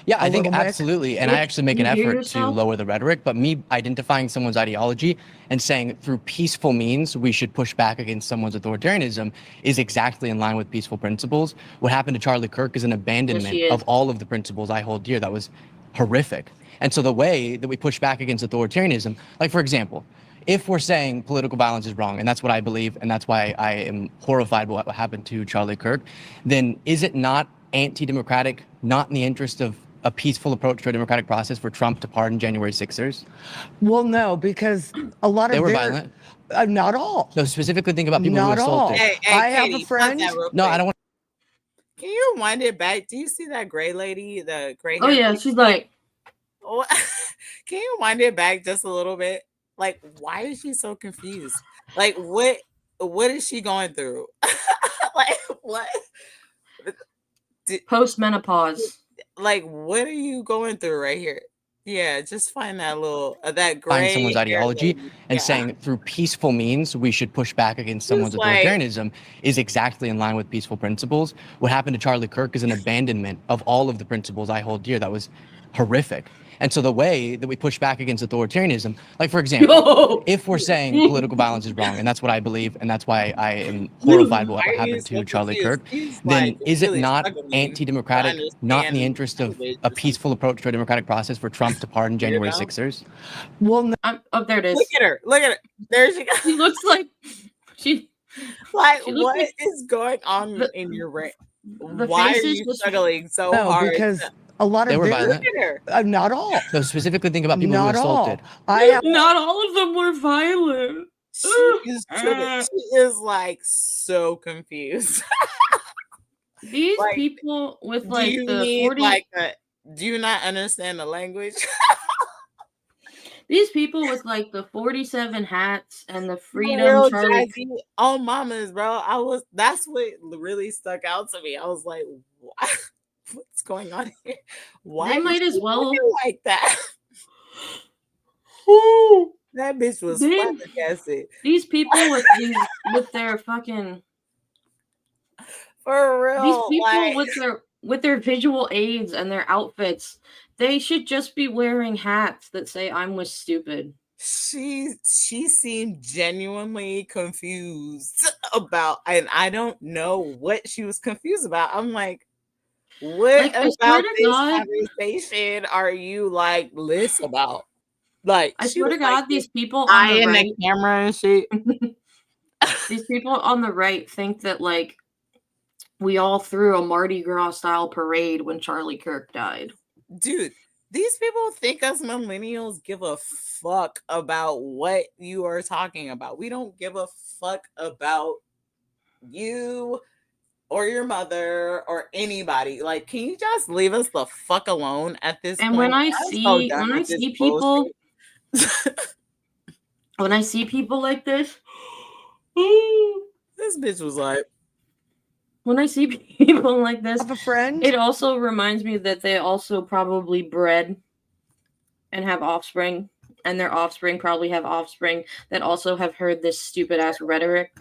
Yeah, I a think little bit? absolutely. And I Look, actually make you an hear effort to yourself? lower the rhetoric, but me identifying someone's ideology and saying through peaceful means we should push back against someone's authoritarianism is exactly in line with peaceful principles. What happened to Charlie Kirk is an abandonment Yes, he is. of all of the principles I hold dear. That was horrific. And so the way that we push back against authoritarianism, like for example, if we're saying political violence is wrong, and that's what I believe, and that's why I am horrified by what happened to Charlie Kirk, then is it not anti-democratic, not in the interest of a peaceful approach to a democratic process for Trump to pardon January 6ers? Well, no, because a lot They of were their, violent. Not all. No, specifically think about people who Not all. assaulted. Hey, I have Katie, a pause friend. that real No, quick. I don't want. Can you rewind it back? Do you see that gray lady, the gray Oh, hair yeah. lady? She's like, What? Can you rewind it back just a little bit? Like, why is she so confused? Like, what is she going through? Like, what? post-menopause. Like, what are you going through right here? Yeah, just find that little that gray Find someone's hair ideology lady. and Yeah. saying through peaceful means we should push back against Just someone's like- authoritarianism is exactly in line with peaceful principles. What happened to Charlie Kirk is an abandonment of all of the principles I hold dear. That was horrific. And so the way that we push back against authoritarianism, like for example, if we're saying political violence is wrong, and that's what I believe, and that's why I am horrified by what Why are you happened so to Charlie confused? Kirk, He's, then like, is it really not struggling anti-democratic, to not in the understand interest of language a or peaceful approach to a democratic process for Trump to pardon January know? 6ers? Well, no. Oh, there it is. Look at her. Look at her. There she goes. She looks like she. Like, She looks what like is going on the- in your brain? the Why are faces you just- struggling so No, hard? because a lot They of were their, violent. Look at her. not all. So specifically think about people who Not all. assaulted. I have Not all of them were violent. She is like so confused. These Like, people with Do like you the need 40 like do you not understand the language? these people with like the 47 hats and the freedom Real Charlie. jazzy on mamas, bro. That's what really stuck out to me. I was like, what's going on here? Why They is might as she well- looking like that? That bitch was They- flabbergasted. These people with their fucking For real. these people like, with their visual aids and their outfits, they should just be wearing hats that say "I'm was stupid." she seemed genuinely confused about, and I don't know what she was confused about. I'm like, what Like, I swear about to this God- conversation are you like lists about? Like, I she swear to was like, God, these people on eye the in right, the camera and shit. these people on the right think that like we all threw a Mardi Gras style parade when Charlie Kirk died. Dude, these people think us millennials give a fuck about what you are talking about. We don't give a fuck about you or your mother or anybody. Like, can you just leave us the fuck alone at this And point? when I I'm see so done when I with this see people bullshit. when I see people like this, this bitch was like, when I see people like this, have a friend. It also reminds me that they also probably bred and have offspring, and their offspring probably have offspring that also have heard this stupid ass rhetoric.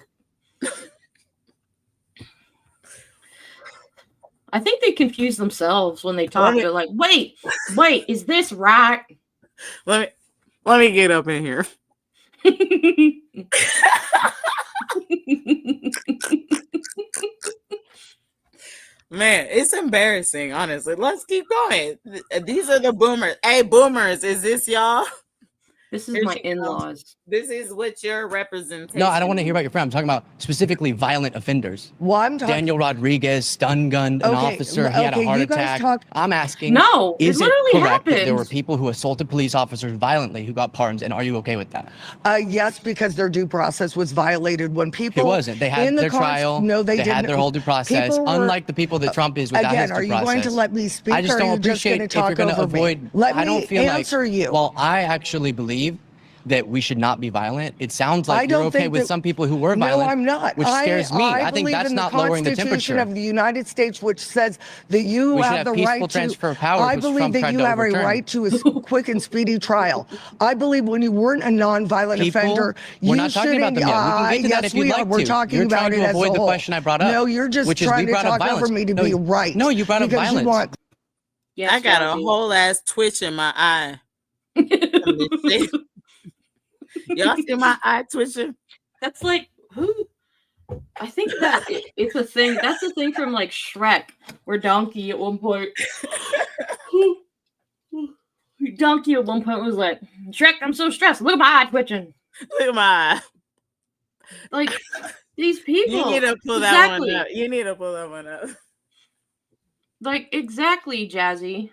I think they confuse themselves when they talk. They're like, wait, is this right? Let me get up in here. Man, it's embarrassing, honestly. Let's keep going. These are the boomers. Hey, boomers, is this y'all? This is my in-laws. This is what your representation. No, I don't want to hear about your friend. I'm talking about specifically violent offenders. Well, I'm talking. Daniel Rodriguez stun-gunned an officer. He had a heart attack. I'm asking, no, is it literally correct that there happened. were people who assaulted police officers violently who got pardons, and are you okay with that? Yes, because their due process was violated when people. It wasn't. They had their trial. No, they didn't. Had their whole due process, unlike the people that Trump is without his due process. Again, are you going to let me speak? I just don't appreciate if you're going to avoid. I don't feel like. Answer you. Well, I actually believe that we should not be violent. It sounds like you're okay with some people who were violent. No, I'm not. Which scares me. I think that's not lowering the temperature. I believe in the Constitution of the United States, which says that you have the right to. I believe that you have a right to a quick and speedy trial. I believe when you weren't a non-violent offender, we're not talking about them yet. We can get to that if you'd like to. We're talking about it as a whole. You're trying to avoid the question I brought up. No, you're just trying to talk over me to be right. No, you brought up violence. Yes, I got a whole ass twitch in my eye. Y'all see my eye twitching? That's like who? I think that it's a thing. That's a thing from like Shrek, where Donkey at one point. Donkey at one point was like, Shrek, I'm so stressed. Look at my eye twitching. Look at my eye. Like these people. You need to pull that one up. You need to pull that one up. Like exactly, Jazzy.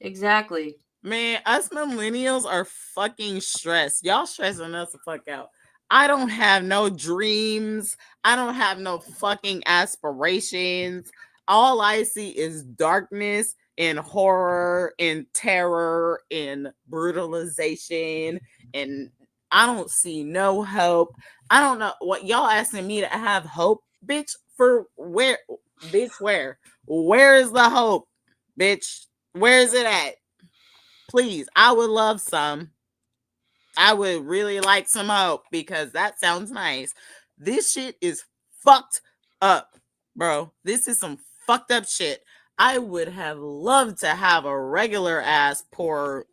Exactly. Man, us millennials are fucking stressed. Y'all stressing us the fuck out. I don't have no dreams. I don't have no fucking aspirations. All I see is darkness and horror and terror and brutalization. And I don't see no hope. I don't know what y'all asking me to have hope, bitch. For where? Bitch, where? Where is the hope, bitch? Where is it at? Please, I would love some. I would really like some hope because that sounds nice. This shit is fucked up, bro. This is some fucked up shit. I would have loved to have a regular ass poor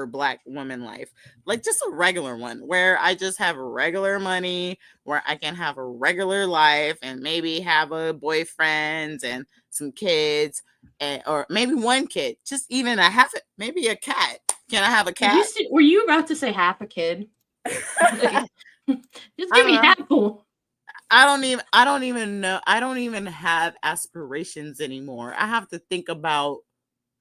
Black woman life, like just a regular one where I just have regular money, where I can have a regular life and maybe have a boyfriend and some kids. Or maybe one kid, just even maybe a cat. Can I have a cat? Were you about to say half a kid? Just give me half. I don't even know. I don't even have aspirations anymore. I have to think about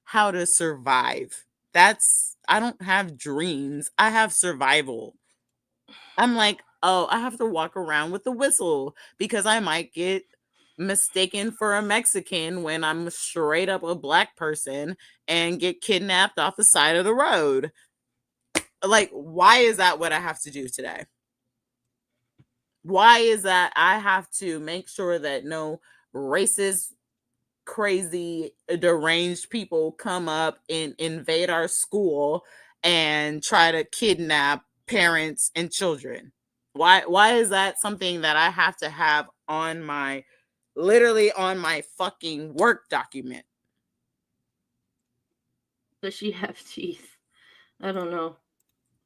how to survive. I don't have dreams. I have survival. I'm like, oh, I have to walk around with a whistle because I might get mistaken for a Mexican when I'm straight up a Black person and get kidnapped off the side of the road. Like, why is that what I have to do today? Why is that I have to make sure that no racist, crazy, deranged people come up and invade our school and try to kidnap parents and children? Why is that something that I have to have on my literally on my fucking work document? Does she have teeth? I don't know.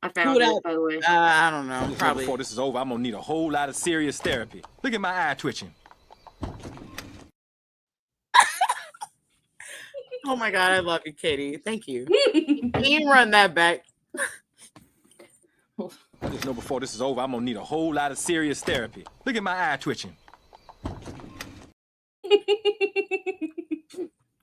I found it, by the way. I don't know. Probably. Before this is over, I'm gonna need a whole lot of serious therapy. Look at my eye twitching. Oh my God, I love you, Katie. Thank you. Can you run that back? I just know before this is over, I'm gonna need a whole lot of serious therapy. Look at my eye twitching.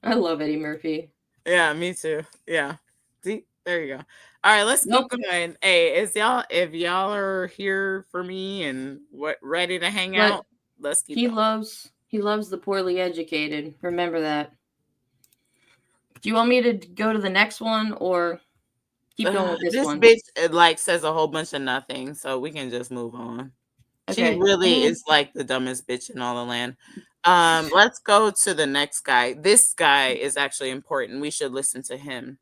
I love Eddie Murphy. Yeah, me too. Yeah. See, there you go. All right, let's keep going. Hey, if y'all are here for me and ready to hang out, let's keep going. He loves the poorly educated. Remember that. Do you want me to go to the next one or keep going with this one? This bitch like says a whole bunch of nothing, so we can just move on. Okay. She really is like the dumbest bitch in all the land. Let's go to the next guy. This guy is actually important. We should listen to him.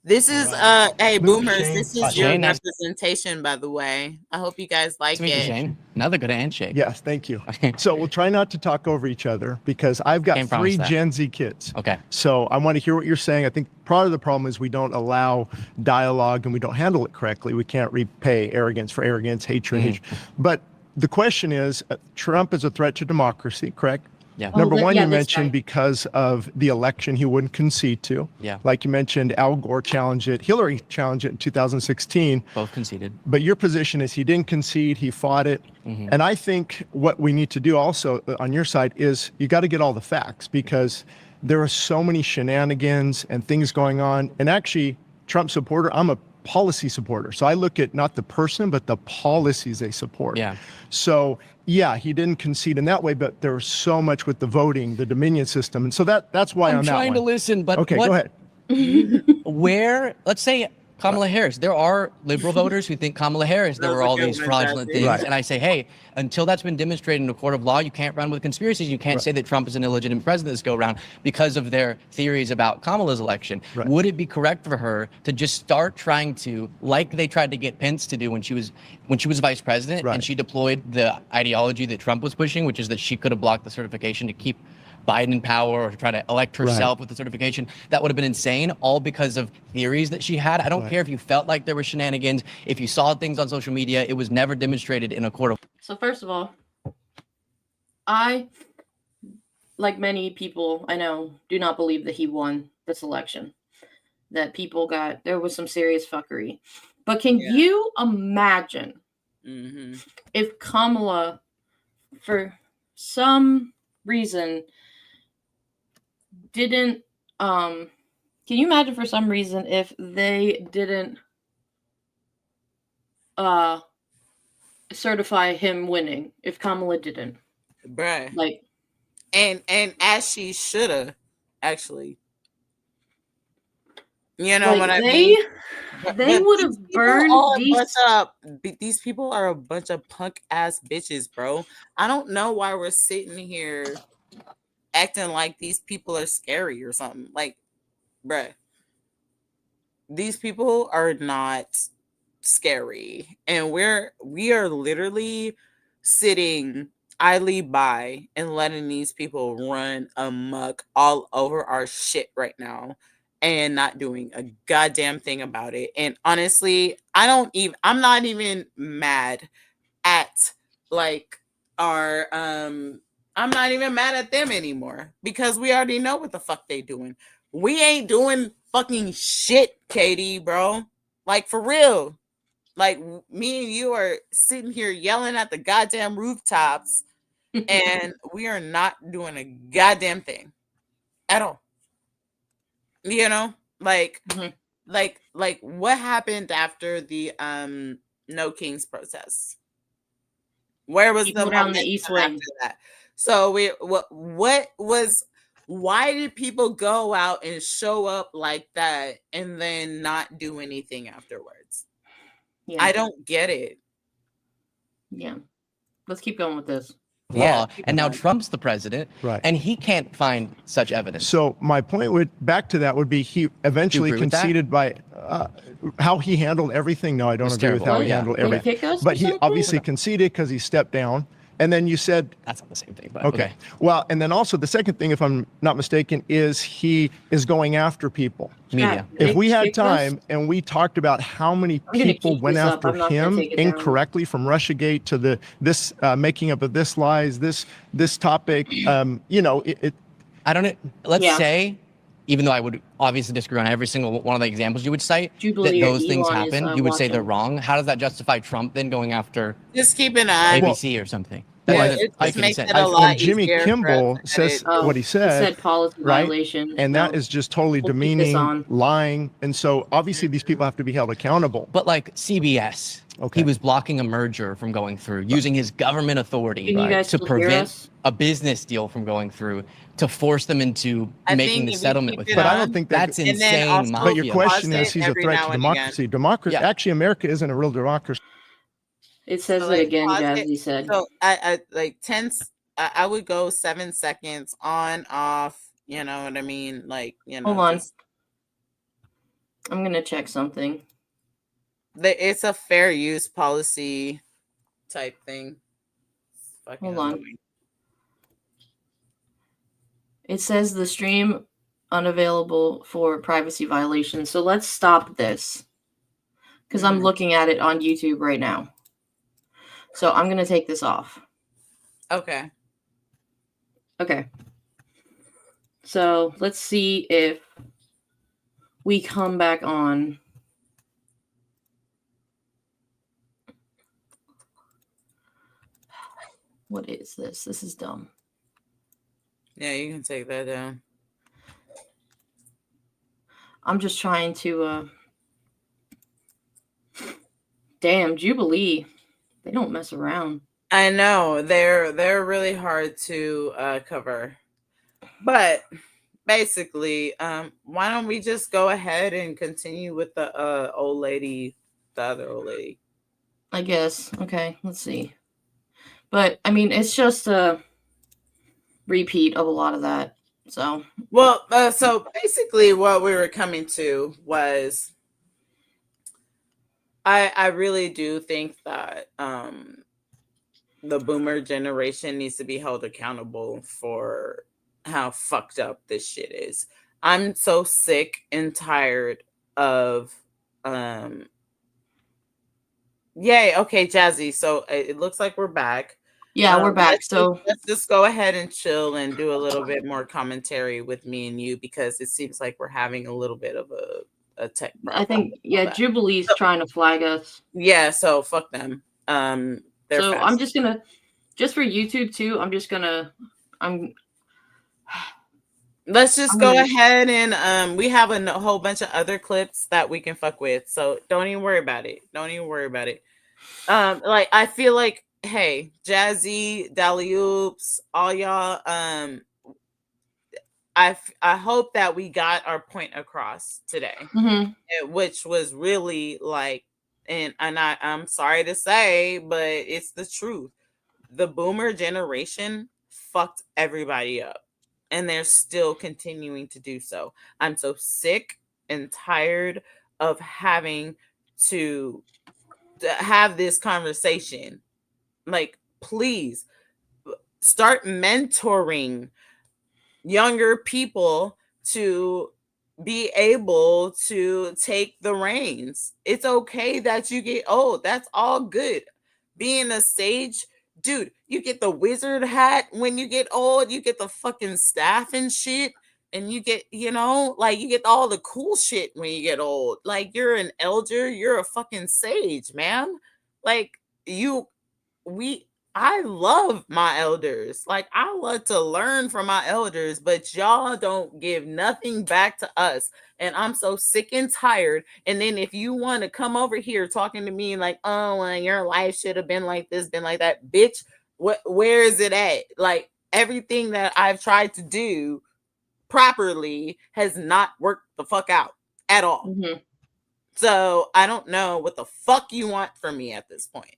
This is hey boomers, this is your representation, by the way. I hope you guys like it. Shane. Another good handshake. Yes, thank you. So we'll try not to talk over each other because I've got 3 Gen Z kids. Okay. So I want to hear what you're saying. I think part of the problem is we don't allow dialogue and we don't handle it correctly. We can't repay arrogance for arrogance, hatred. But the question is, Trump is a threat to democracy, correct? Yeah. Number one, you mentioned because of the election he wouldn't concede to. Yeah. Like you mentioned, Al Gore challenged it. Hillary challenged it in 2016. Both conceded. But your position is he didn't concede. He fought it. And I think what we need to do also on your side is you got to get all the facts because there are so many shenanigans and things going on. And actually, Trump supporter, I'm a policy supporter. So I look at not the person, but the policies they support. Yeah. So yeah, he didn't concede in that way, but there was so much with the voting, the Dominion system. And so that's why I'm trying to listen, but okay, go ahead. Where, let's say Kamala Harris, there are liberal voters who think Kamala Harris, there were all these fraudulent things. Right. And I say, hey, until that's been demonstrated in a court of law, you can't run with conspiracies. You can't say that Trump is an illegitimate president this go around because of their theories about Kamala's election. Right. Would it be correct for her to just start trying to, like they tried to get Pence to do when she was vice president, and she deployed the ideology that Trump was pushing, which is that she could have blocked the certification to keep Biden in power or to try to elect herself with the certification? That would have been insane, all because of theories that she had. I don't care if you felt like there were shenanigans. If you saw things on social media, it was never demonstrated in a court of. So first of all, I, like many people I know, do not believe that he won this election. That there was some serious fuckery. But can you imagine if Kamala, for some reason, didn't can you imagine for some reason if they didn't certify him winning, if Kamala didn't, bruh, like, and as she should have actually, you know, like, what I mean, they would have burned these people are a bunch of punk ass bitches, bro. I don't know why we're sitting here acting like these people are scary or something. Like, bruh, these people are not scary, and we are literally sitting idly by and letting these people run amok all over our shit right now and not doing a goddamn thing about it. And honestly, I'm not even mad at like our I'm not even mad at them anymore because we already know what the fuck they doing. We ain't doing fucking shit, Katie, bro. Like, for real. Like, me and you are sitting here yelling at the goddamn rooftops and we are not doing a goddamn thing at all. You know? Like, like what happened after the No Kings protest? Where was the down the East Wing after that? So why did people go out and show up like that and then not do anything afterwards? Yeah. I don't get it. Yeah. Let's keep going with this. Law, and now Trump's the president, and he can't find such evidence. So my point would be he eventually conceded by how he handled everything. No, I don't agree with how he handled everything. But he obviously conceded because he stepped down. And then you said that's not the same thing. But okay. Well, and then also the second thing, if I'm not mistaken, is he is going after people. Media. If we had time and we talked about how many people went after him incorrectly, from Russiagate to this making up of this lies, this topic, you know, I don't know. Let's say, even though I would obviously disagree on every single one of the examples you would cite, Jubilee, that those things happen, you would say they're wrong. How does that justify Trump then going after just keep an eye ABC or something? it just makes it a lot when Jimmy easier Kimball for us to says edit. what he said, policy right? violation. And that is just totally we'll keep this demeaning, on. lying. And so obviously these people have to be held accountable. But like CBS, he was blocking a merger from going through, using his government authority Can you guys to still hear prevent us? a business deal from going through, to force them into I making think the if we settlement keep with it him. But I on, don't think that's and then insane. also But your mafia. question pause is, it he's a every threat now to and again. democracy. Democracy, Yeah. actually, America isn't a real democracy. It says So, it like, again, pause Jazzy it. said. So I like 10. I would go 7 seconds on, off. You know what I mean? Like, you know, Hold on. just I'm gonna check something. it's a fair use policy type thing. Fucking Hold on. annoying. It says the stream unavailable for privacy violations. So let's stop this. Because I'm looking at it on YouTube right now. So I'm going to take this off. Okay. Okay. So let's see if we come back on. What is this? This is dumb. Yeah, you can take that down. I'm just trying to damn, Jubilee. They don't mess around. I know. They're really hard to cover. But basically, why don't we just go ahead and continue with the other old lady? I guess. Okay, let's see. But I mean, it's just a repeat of a lot of that. So well, so basically, what we were coming to was, I really do think that the Boomer generation needs to be held accountable for how fucked up this shit is. I'm so sick and tired of yay, okay, Jazzy. So it looks like we're back. yeah, we're back. Let's just go ahead and chill and do a little bit more commentary with me and you, because it seems like we're having a little bit of a tech problem. I think Jubilee's trying to flag us. Yeah, so fuck them. So I'm just gonna, just for YouTube too, let's just go ahead and we have a whole bunch of other clips that we can fuck with. So don't even worry about it. Like, I feel like, hey, Jazzy, Dally Oops, all y'all, I hope that we got our point across today, which was really like, and I'm sorry to say, but it's the truth. The Boomer generation fucked everybody up, and they're still continuing to do so. I'm so sick and tired of having to have this conversation. Like, please start mentoring younger people to be able to take the reins. It's okay that you get old. That's all good. Being a sage, dude, you get the wizard hat when you get old. You get the fucking staff and shit. And you get, like, you get all the cool shit when you get old. Like, you're an elder. You're a fucking sage, man. Like, I love my elders. Like, I love to learn from my elders, but y'all don't give nothing back to us. And I'm so sick and tired. And then if you want to come over here talking to me like, oh, well, your life should have been like this, been like that, bitch, where is it at? Like, everything that I've tried to do properly has not worked the fuck out at all. So I don't know what the fuck you want from me at this point.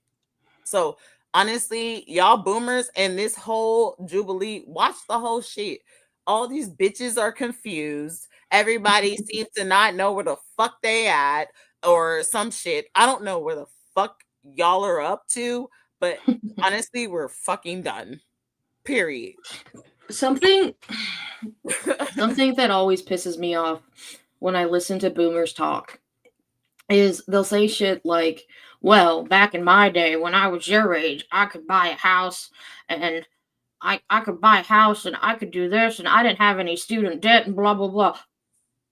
So honestly, y'all boomers and this whole Jubilee, watch the whole shit. All these bitches are confused. Everybody seems to not know where the fuck they at or some shit. I don't know where the fuck y'all are up to, but honestly, we're fucking done. Period. Something that always pisses me off when I listen to boomers talk is they'll say shit like, well, back in my day when I was your age, I could buy a house and I could buy a house and I could do this and I didn't have any student debt and blah, blah, blah.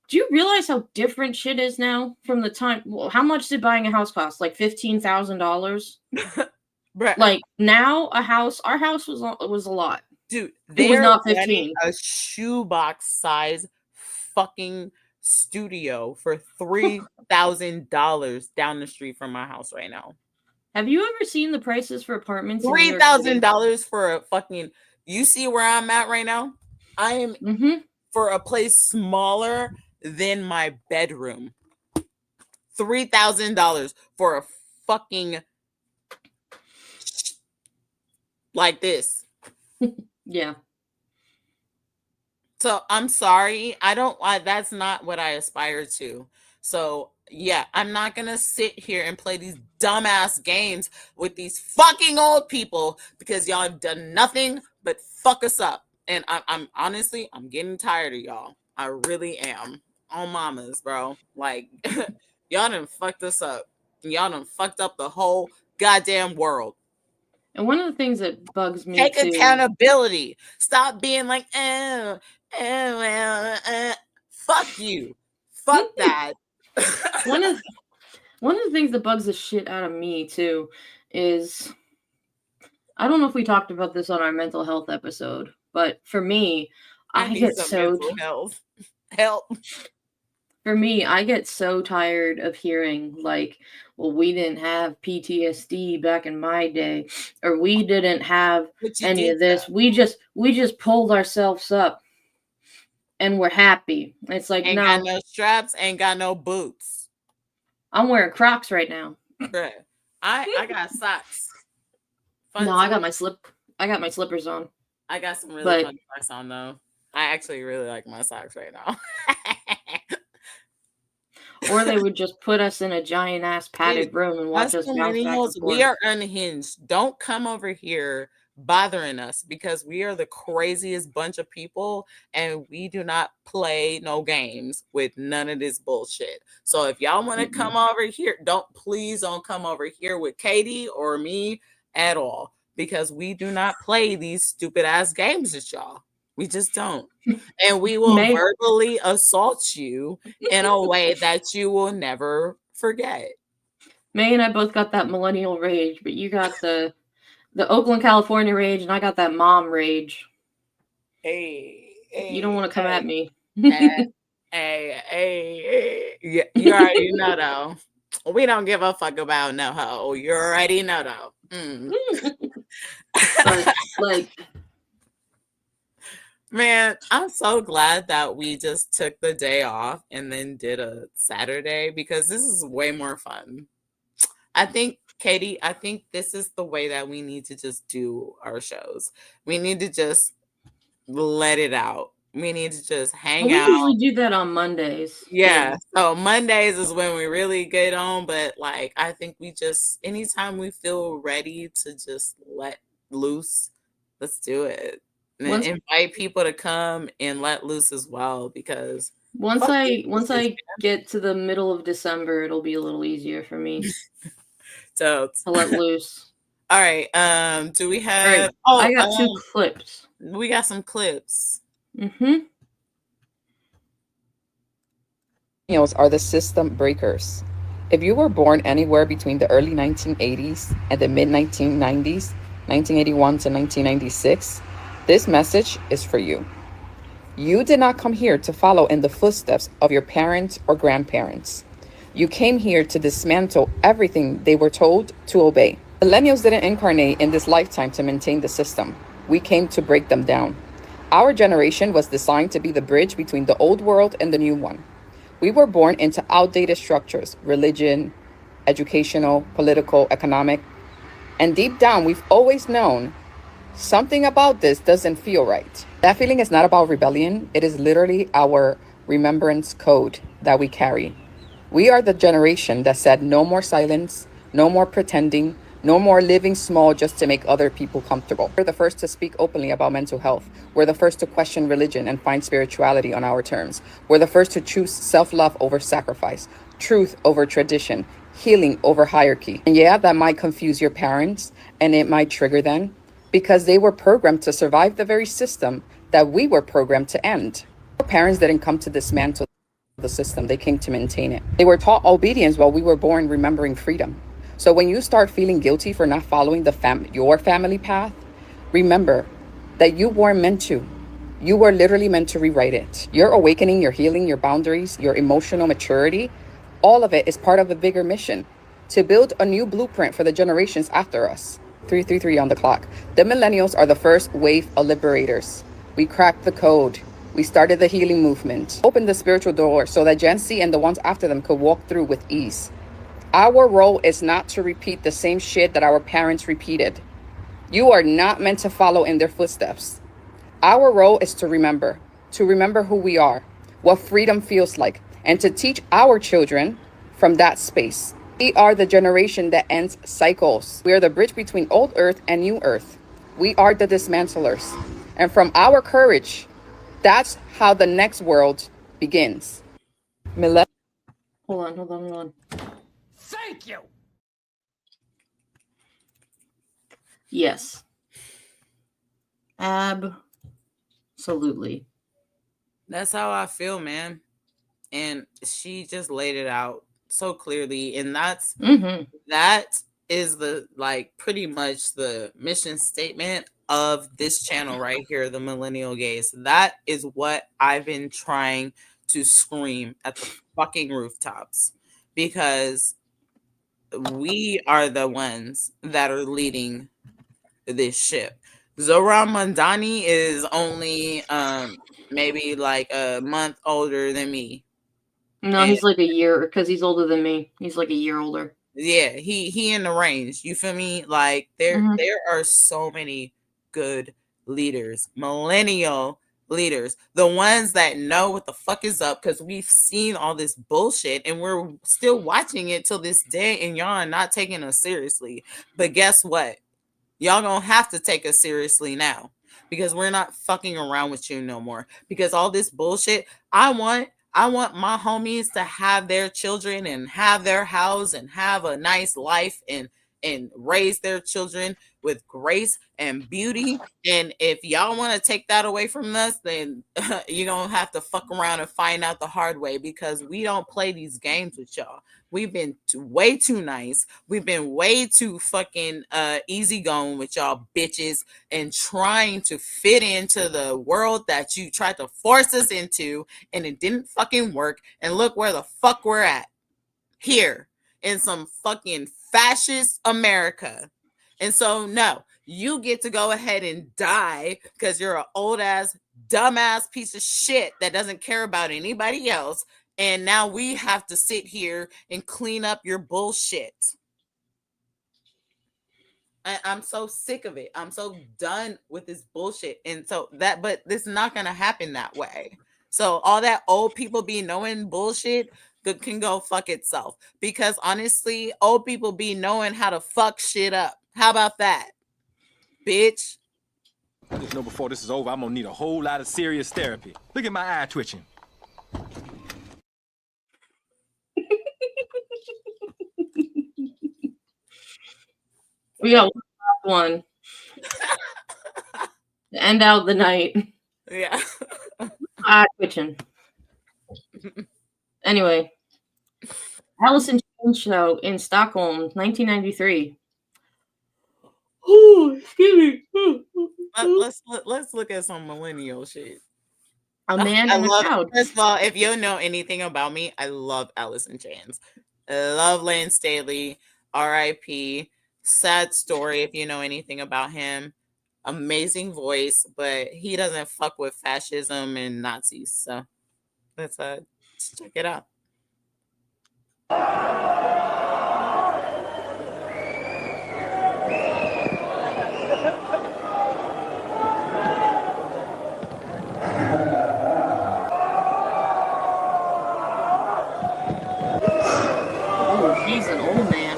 Do you realize how different shit is now from the time? Well, how much did buying a house cost? Like $15,000? Bruh. Like now, our house was a lot. Dude, it was not 15. A shoebox size fucking studio for $3,000 down the street from my house right now. Have you ever seen the prices for apartments? $3,000 for a fucking. You see where I'm at right now? I am for a place smaller than my bedroom. $3,000 for a fucking like this. Yeah. So I'm sorry. That's not what I aspire to. So yeah, I'm not gonna sit here and play these dumbass games with these fucking old people because y'all have done nothing but fuck us up. And I'm honestly, I'm getting tired of y'all. I really am. On mamas, bro. Like y'all done fucked us up. Y'all done fucked up the whole goddamn world. And one of the things that bugs me Take too, accountability. Stop being like, fuck you. Fuck that. one of the things that bugs the shit out of me too is, I don't know if we talked about this on our mental health episode, but for me, I get so help. For me, I get so tired of hearing like, well, we didn't have PTSD back in my day, or we didn't have any of this. We just pulled ourselves up and we're happy. It's like, ain't no, got no straps, ain't got no boots. I'm wearing Crocs right now. Bruh. I got socks. No, I got my slippers on. I got some really fun socks on though. I actually really like my socks right now. Or they would just put us in a giant ass padded room and watch us bounce back and forth. We are unhinged. Don't come over here bothering us because we are the craziest bunch of people and we do not play no games with none of this bullshit. So if y'all want to come over here, please don't come over here with Katie or me at all because we do not play these stupid ass games with y'all. We just don't. And we will verbally assault you in a way that you will never forget. May and I both got that millennial rage, but you got the Oakland, California rage, and I got that mom rage. Hey. You don't want to come at me. Hey. You already know, though. We don't give a fuck about no hoe. You already know, though. But, like... Man, I'm so glad that we just took the day off and then did a Saturday because this is way more fun. I think, Katie, this is the way that we need to just do our shows. We need to just let it out. We need to just hang out. We usually do that on Mondays. Yeah. So Mondays is when we really get on. But like, I think we just, anytime we feel ready to just let loose, let's do it. And invite people to come and let loose as well because once I get to the middle of December, it'll be a little easier for me to let loose. All right. Do we have? Right. I got 2 clips. We got some clips. Millennials are the system breakers. If you were born anywhere between the early 1980s and the mid 1990s, 1981 to 1996. This message is for you. You did not come here to follow in the footsteps of your parents or grandparents. You came here to dismantle everything they were told to obey. Millennials didn't incarnate in this lifetime to maintain the system. We came to break them down. Our generation was designed to be the bridge between the old world and the new one. We were born into outdated structures, religion, educational, political, economic, and deep down we've always known something about this doesn't feel right. That feeling is not about rebellion. It is literally our remembrance code that we carry. We are the generation that said no more silence, no more pretending, no more living small just to make other people comfortable. We're the first to speak openly about mental health. We're the first to question religion and find spirituality on our terms. We're the first to choose self-love over sacrifice, truth over tradition, healing over hierarchy. And yeah, that might confuse your parents and it might trigger them, because they were programmed to survive the very system that we were programmed to end. Our parents didn't come to dismantle the system, they came to maintain it. They were taught obedience while we were born remembering freedom. So when you start feeling guilty for not following your family path, remember that you weren't meant to. You were literally meant to rewrite it. Your awakening, your healing, your boundaries, your emotional maturity, all of it is part of a bigger mission to build a new blueprint for the generations after us. 333 on the clock. The millennials are the first wave of liberators. We cracked the code. We started the healing movement, opened the spiritual door so that Gen Z and the ones after them could walk through with ease. Our role is not to repeat the same shit that our parents repeated. You are not meant to follow in their footsteps. Our role is to remember who we are, what freedom feels like, and to teach our children from that space. We are the generation that ends cycles. We are the bridge between old earth and new earth. We are the dismantlers. And from our courage, that's how the next world begins. Hold on. Thank you. Yes. Absolutely. That's how I feel, man. And she just laid it out so clearly. And that is the, like, pretty much the mission statement of this channel right here, the Millennial Gaze. That is what I've been trying to scream at the fucking rooftops, because we are the ones that are leading this ship. Zohran Mamdani is only maybe like a month older than me. No, he's like a year, because he's older than me. He's like a year older. Yeah, he in the range. You feel me? Like there are so many good leaders, millennial leaders, the ones that know what the fuck is up, because we've seen all this bullshit and we're still watching it till this day, and y'all are not taking us seriously. But guess what? Y'all gonna have to take us seriously now, because we're not fucking around with you no more. Because all this bullshit, I want my homies to have their children and have their house and have a nice life and raise their children with grace and beauty. And if y'all want to take that away from us, then you're gonna have to fuck around and find out the hard way, because we don't play these games with y'all. We've been way too nice. We've been way too fucking easygoing with y'all bitches, and trying to fit into the world that you tried to force us into, and it didn't fucking work. And look where the fuck we're at. Here in some fucking fascist America. And so, no, you get to go ahead and die because you're an old ass, dumbass piece of shit that doesn't care about anybody else. And now we have to sit here and clean up your bullshit. I'm so sick of it. I'm so done with this bullshit. And so but this is not going to happen that way. So all that old people be knowing bullshit can go fuck itself. Because honestly, old people be knowing how to fuck shit up. How about that, bitch? I just know before this is over, I'm gonna need a whole lot of serious therapy. Look at my eye twitching. We got one to end out the night. Yeah. Twitching. Anyway, Allison Chain Show in Stockholm, 1993. Oh, excuse me. Let's look at some millennial shit. A man in a crowd. First of all, if you know anything about me, I love Allison Chains. I love Lance Staley. R.I.P. Sad story if you know anything about him. Amazing voice, but he doesn't fuck with fascism and Nazis. So let's check it out. Oh, he's an old man.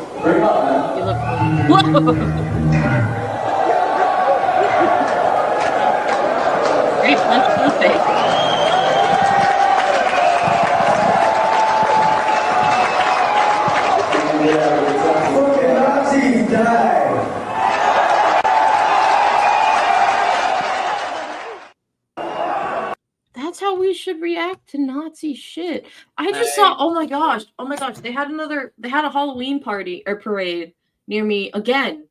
You look. Great punch to the face. That's how we should should react to Nazi shit. I just saw, oh my gosh, they had a Halloween party or parade near me again.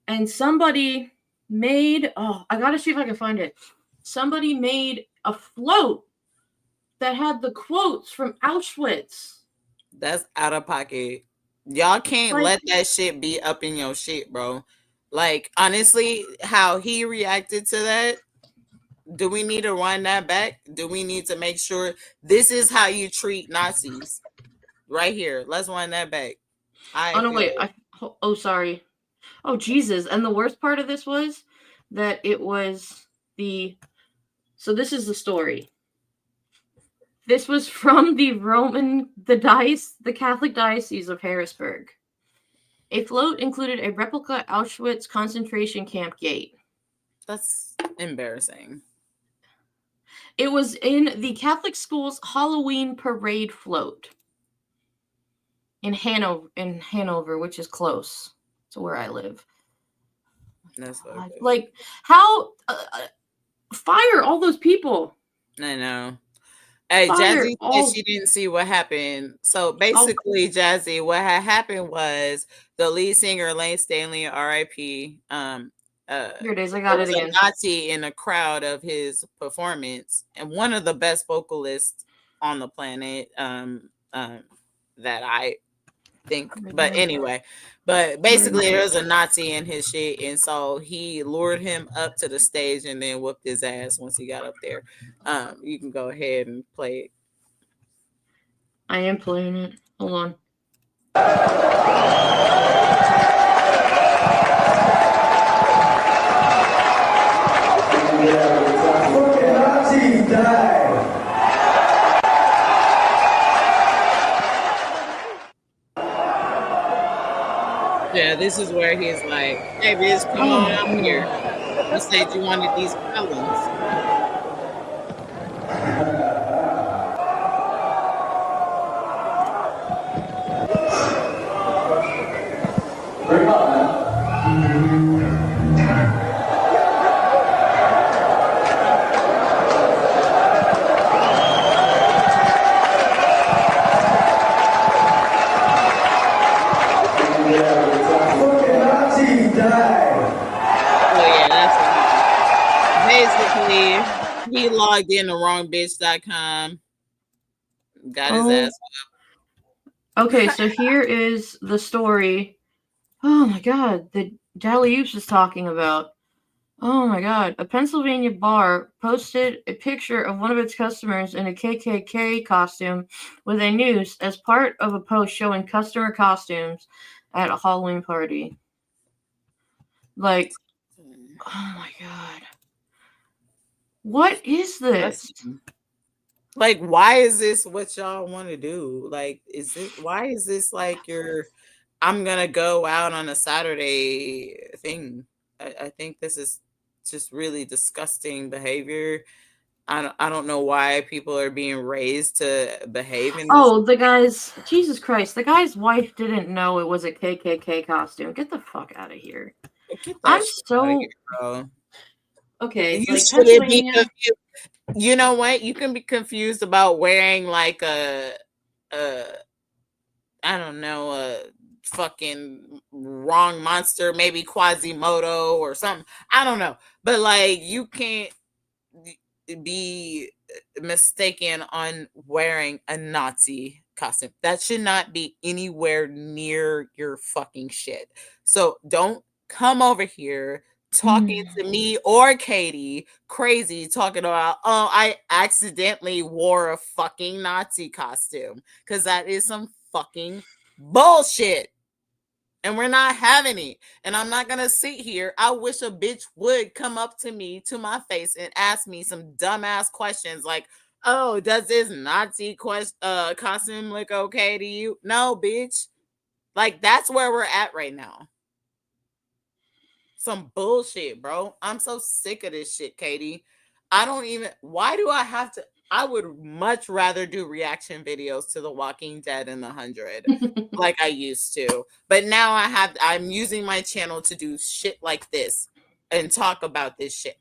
And somebody made, I gotta see if I can find it. Somebody made a float that had the quotes from Auschwitz. That's out of pocket. Y'all can't let that shit be up in your shit, bro. Like, honestly, how he reacted to that, do we need to run that back? Do we need to make sure this is how you treat Nazis? Right here. Let's run that back. Sorry. Oh, Jesus. And the worst part of this was that it was so this is the story. This was from the Catholic Diocese of Harrisburg. A float included a replica Auschwitz concentration camp gate. That's embarrassing. It was in the Catholic school's Halloween parade float in Hanover, which is close to where I live. That's like how fire all those people. I know. Hey, Jazzy said she didn't see what happened. So basically, Jazzy, what had happened was the lead singer Lane Stanley, R.I.P. Here it is. I got it again. A Nazi in a crowd of his performance, and one of the best vocalists on the planet. That I think, but anyway, but basically, there was a Nazi in his shit, and so he lured him up to the stage and then whooped his ass once he got up there. You can go ahead and play it. I am playing it. Hold on. Nazis die. Yeah, this is where he's like, "Hey, bitch, come on out here. You said you wanted these felons." He logged in to wrongbitch.com. Got his ass up. Okay, so here is the story. Oh my god, that Dally Oops is talking about. Oh my god, a Pennsylvania bar posted a picture of one of its customers in a KKK costume with a noose as part of a post showing customer costumes at a Halloween party. Like, oh my god. What is this? Like, why is this what y'all want to do? Like, why is this like I'm gonna go out on a Saturday thing? I think this is just really disgusting behavior. I don't know why people are being raised to behave in this. Jesus Christ, the guy's wife didn't know it was a KKK costume. Get the fuck out of here. I'm so okay. You shouldn't be confused. You know what? You can be confused about wearing like a fucking wrong monster, maybe Quasimodo or something. I don't know. But like, you can't be mistaken on wearing a Nazi costume. That should not be anywhere near your fucking shit. So don't come over here talking to me or Katie crazy, talking about, oh, I accidentally wore a fucking Nazi costume, because that is some fucking bullshit. And we're not having it. And I'm not going to sit here. I wish a bitch would come up to me, to my face, and ask me some dumbass questions like, oh, does this Nazi costume look okay to you? No, bitch. Like, that's where we're at right now. Some bullshit, bro. I'm so sick of this shit, Katie. Why do I have to? I would much rather do reaction videos to The Walking Dead and The 100 like I used to. But now I'm using my channel to do shit like this and talk about this shit.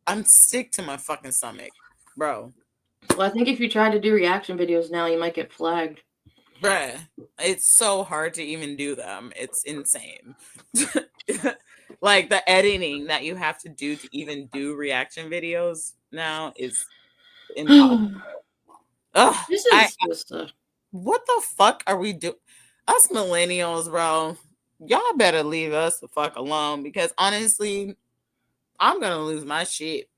I'm sick to my fucking stomach, bro. Well, I think if you try to do reaction videos now, you might get flagged. Bruh, it's so hard to even do them. It's insane. Like the editing that you have to do to even do reaction videos now is impossible. Ugh, This is just what the fuck are we doing? Us millennials, bro, y'all better leave us the fuck alone because honestly, I'm gonna lose my shit.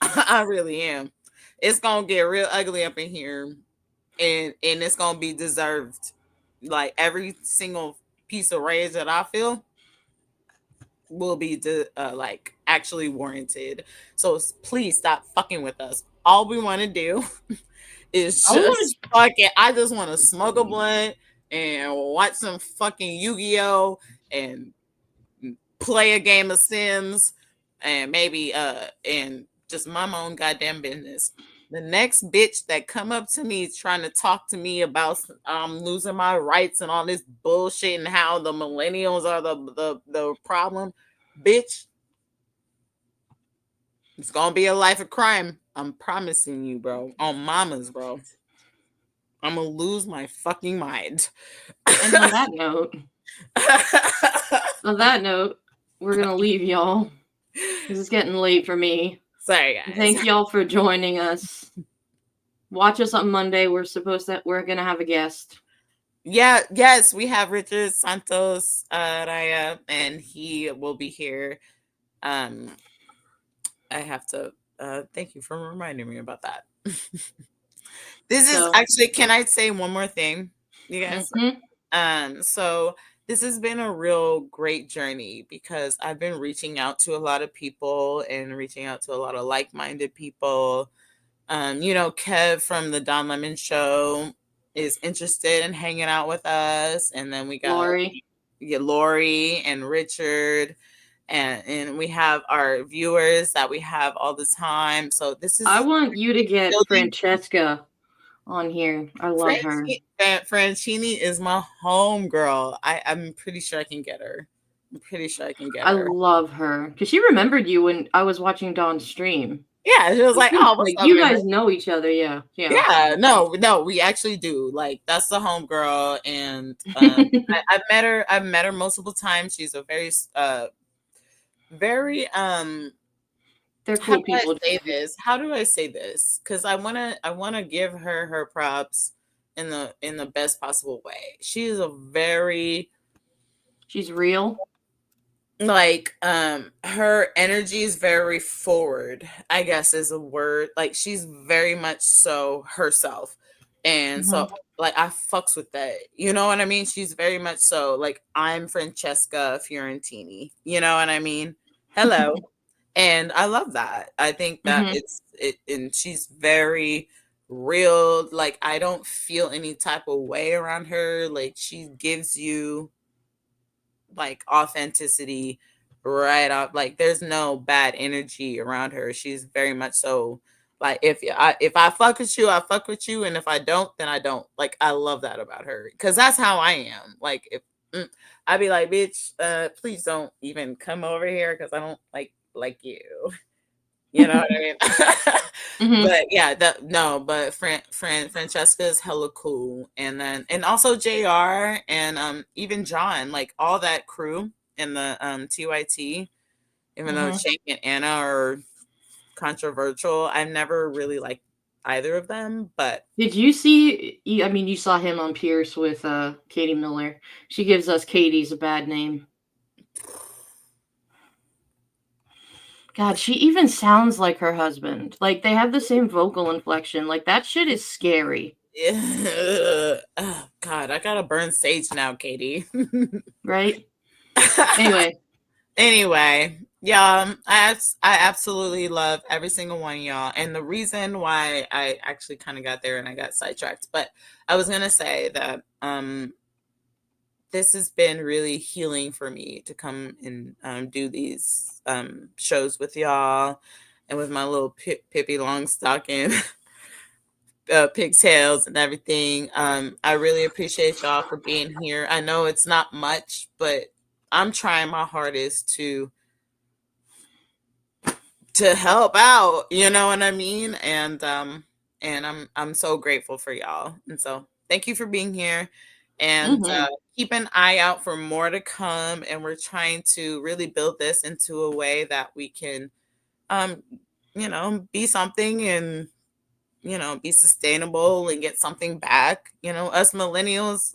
I really am. It's gonna get real ugly up in here, and it's gonna be deserved. Like every single piece of rage that I feel will be like actually warranted. So please stop fucking with us. All we want to do is just fucking. I just want to smoke a blunt and watch some fucking Yu-Gi-Oh and play a game of Sims and maybe and just mind my own goddamn business. The next bitch that come up to me trying to talk to me about losing my rights and all this bullshit and how the millennials are the problem, bitch, it's gonna be a life of crime. I'm promising you, bro. On mamas, bro. I'm gonna lose my fucking mind. And on that note, we're gonna leave y'all because it's getting late for me. Sorry, guys. Thank y'all for joining us. Watch us on Monday. We're gonna have a guest. Yeah, yes, we have Richard Santos Raya, and he will be here. I have to thank you for reminding me about that. This is actually, can I say one more thing, you guys? So this has been a real great journey because I've been reaching out to a lot of people and reaching out to a lot of like-minded people. Kev from the Don Lemon Show is interested in hanging out with us, and then we got Lori and Richard, and we have our viewers that we have all the time. So this is. I want you to get Francesca on here. I love her. Francini is my home girl. I'm pretty sure I can get her. I love her because she remembered you when I was watching Dawn's stream. Yeah, she was like, "Oh, what's up, you guys know each other." Yeah. No, we actually do. Like, that's the home girl, and I've met her multiple times. She's a very they're cool people. How do I say this? Because I wanna give her props in the best possible way. She's real. Like her energy is very forward, I guess is a word. Like she's very much so herself, and so like I fucks with that, you know what I mean? She's very much so like, I'm Francesca Fiorentini, you know what I mean? Hello. And I love that. I think that and she's very real. Like I don't feel any type of way around her. Like she gives you like authenticity right off. Like there's no bad energy around her. She's very much so like, if I fuck with you, I fuck with you, and if I don't, then I don't. Like I love that about her because that's how I am. Like if I'd be like, bitch, please don't even come over here because I don't like you. You know what I mean? But yeah, but Francesca is hella cool, and also JR and even John, like all that crew in the TYT, even though Shank and Anna are controversial, I've never really liked either of them. But did you see? I mean, you saw him on Pierce with Katie Miller. She gives us Katie's a bad name. God, she even sounds like her husband. Like they have the same vocal inflection. Like that shit is scary. Oh, God, I gotta burn sage now, Katie. Right? Anyway, yeah, I absolutely love every single one of y'all. And the reason why I actually kind of got there and I got sidetracked, but I was gonna say that this has been really healing for me to come and do these shows with y'all and with my little Pippi Longstocking pigtails and everything. I really appreciate y'all for being here. I know it's not much, but I'm trying my hardest to to help out, you know what I mean? And I'm so grateful for y'all. And so thank you for being here, and keep an eye out for more to come. And we're trying to really build this into a way that we can you know, be something, and you know, be sustainable and get something back. You know, us millennials,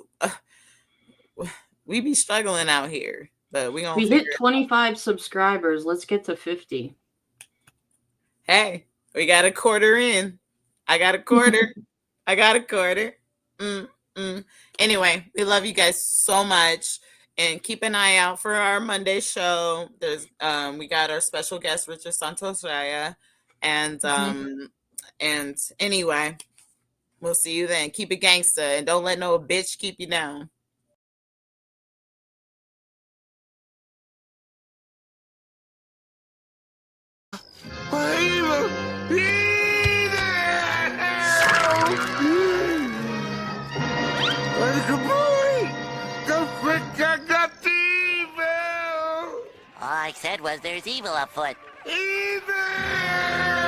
we be struggling out here, but we hit 25 subscribers. Let's get to 50. Hey, we got a quarter in. I got a quarter. I got a quarter. Anyway, we love you guys so much, and keep an eye out for our Monday show. There's we got our special guest Richard Santos Raya, and and anyway, we'll see you then. Keep it gangster, and don't let no bitch keep you down. All I said was there's evil afoot. Evil!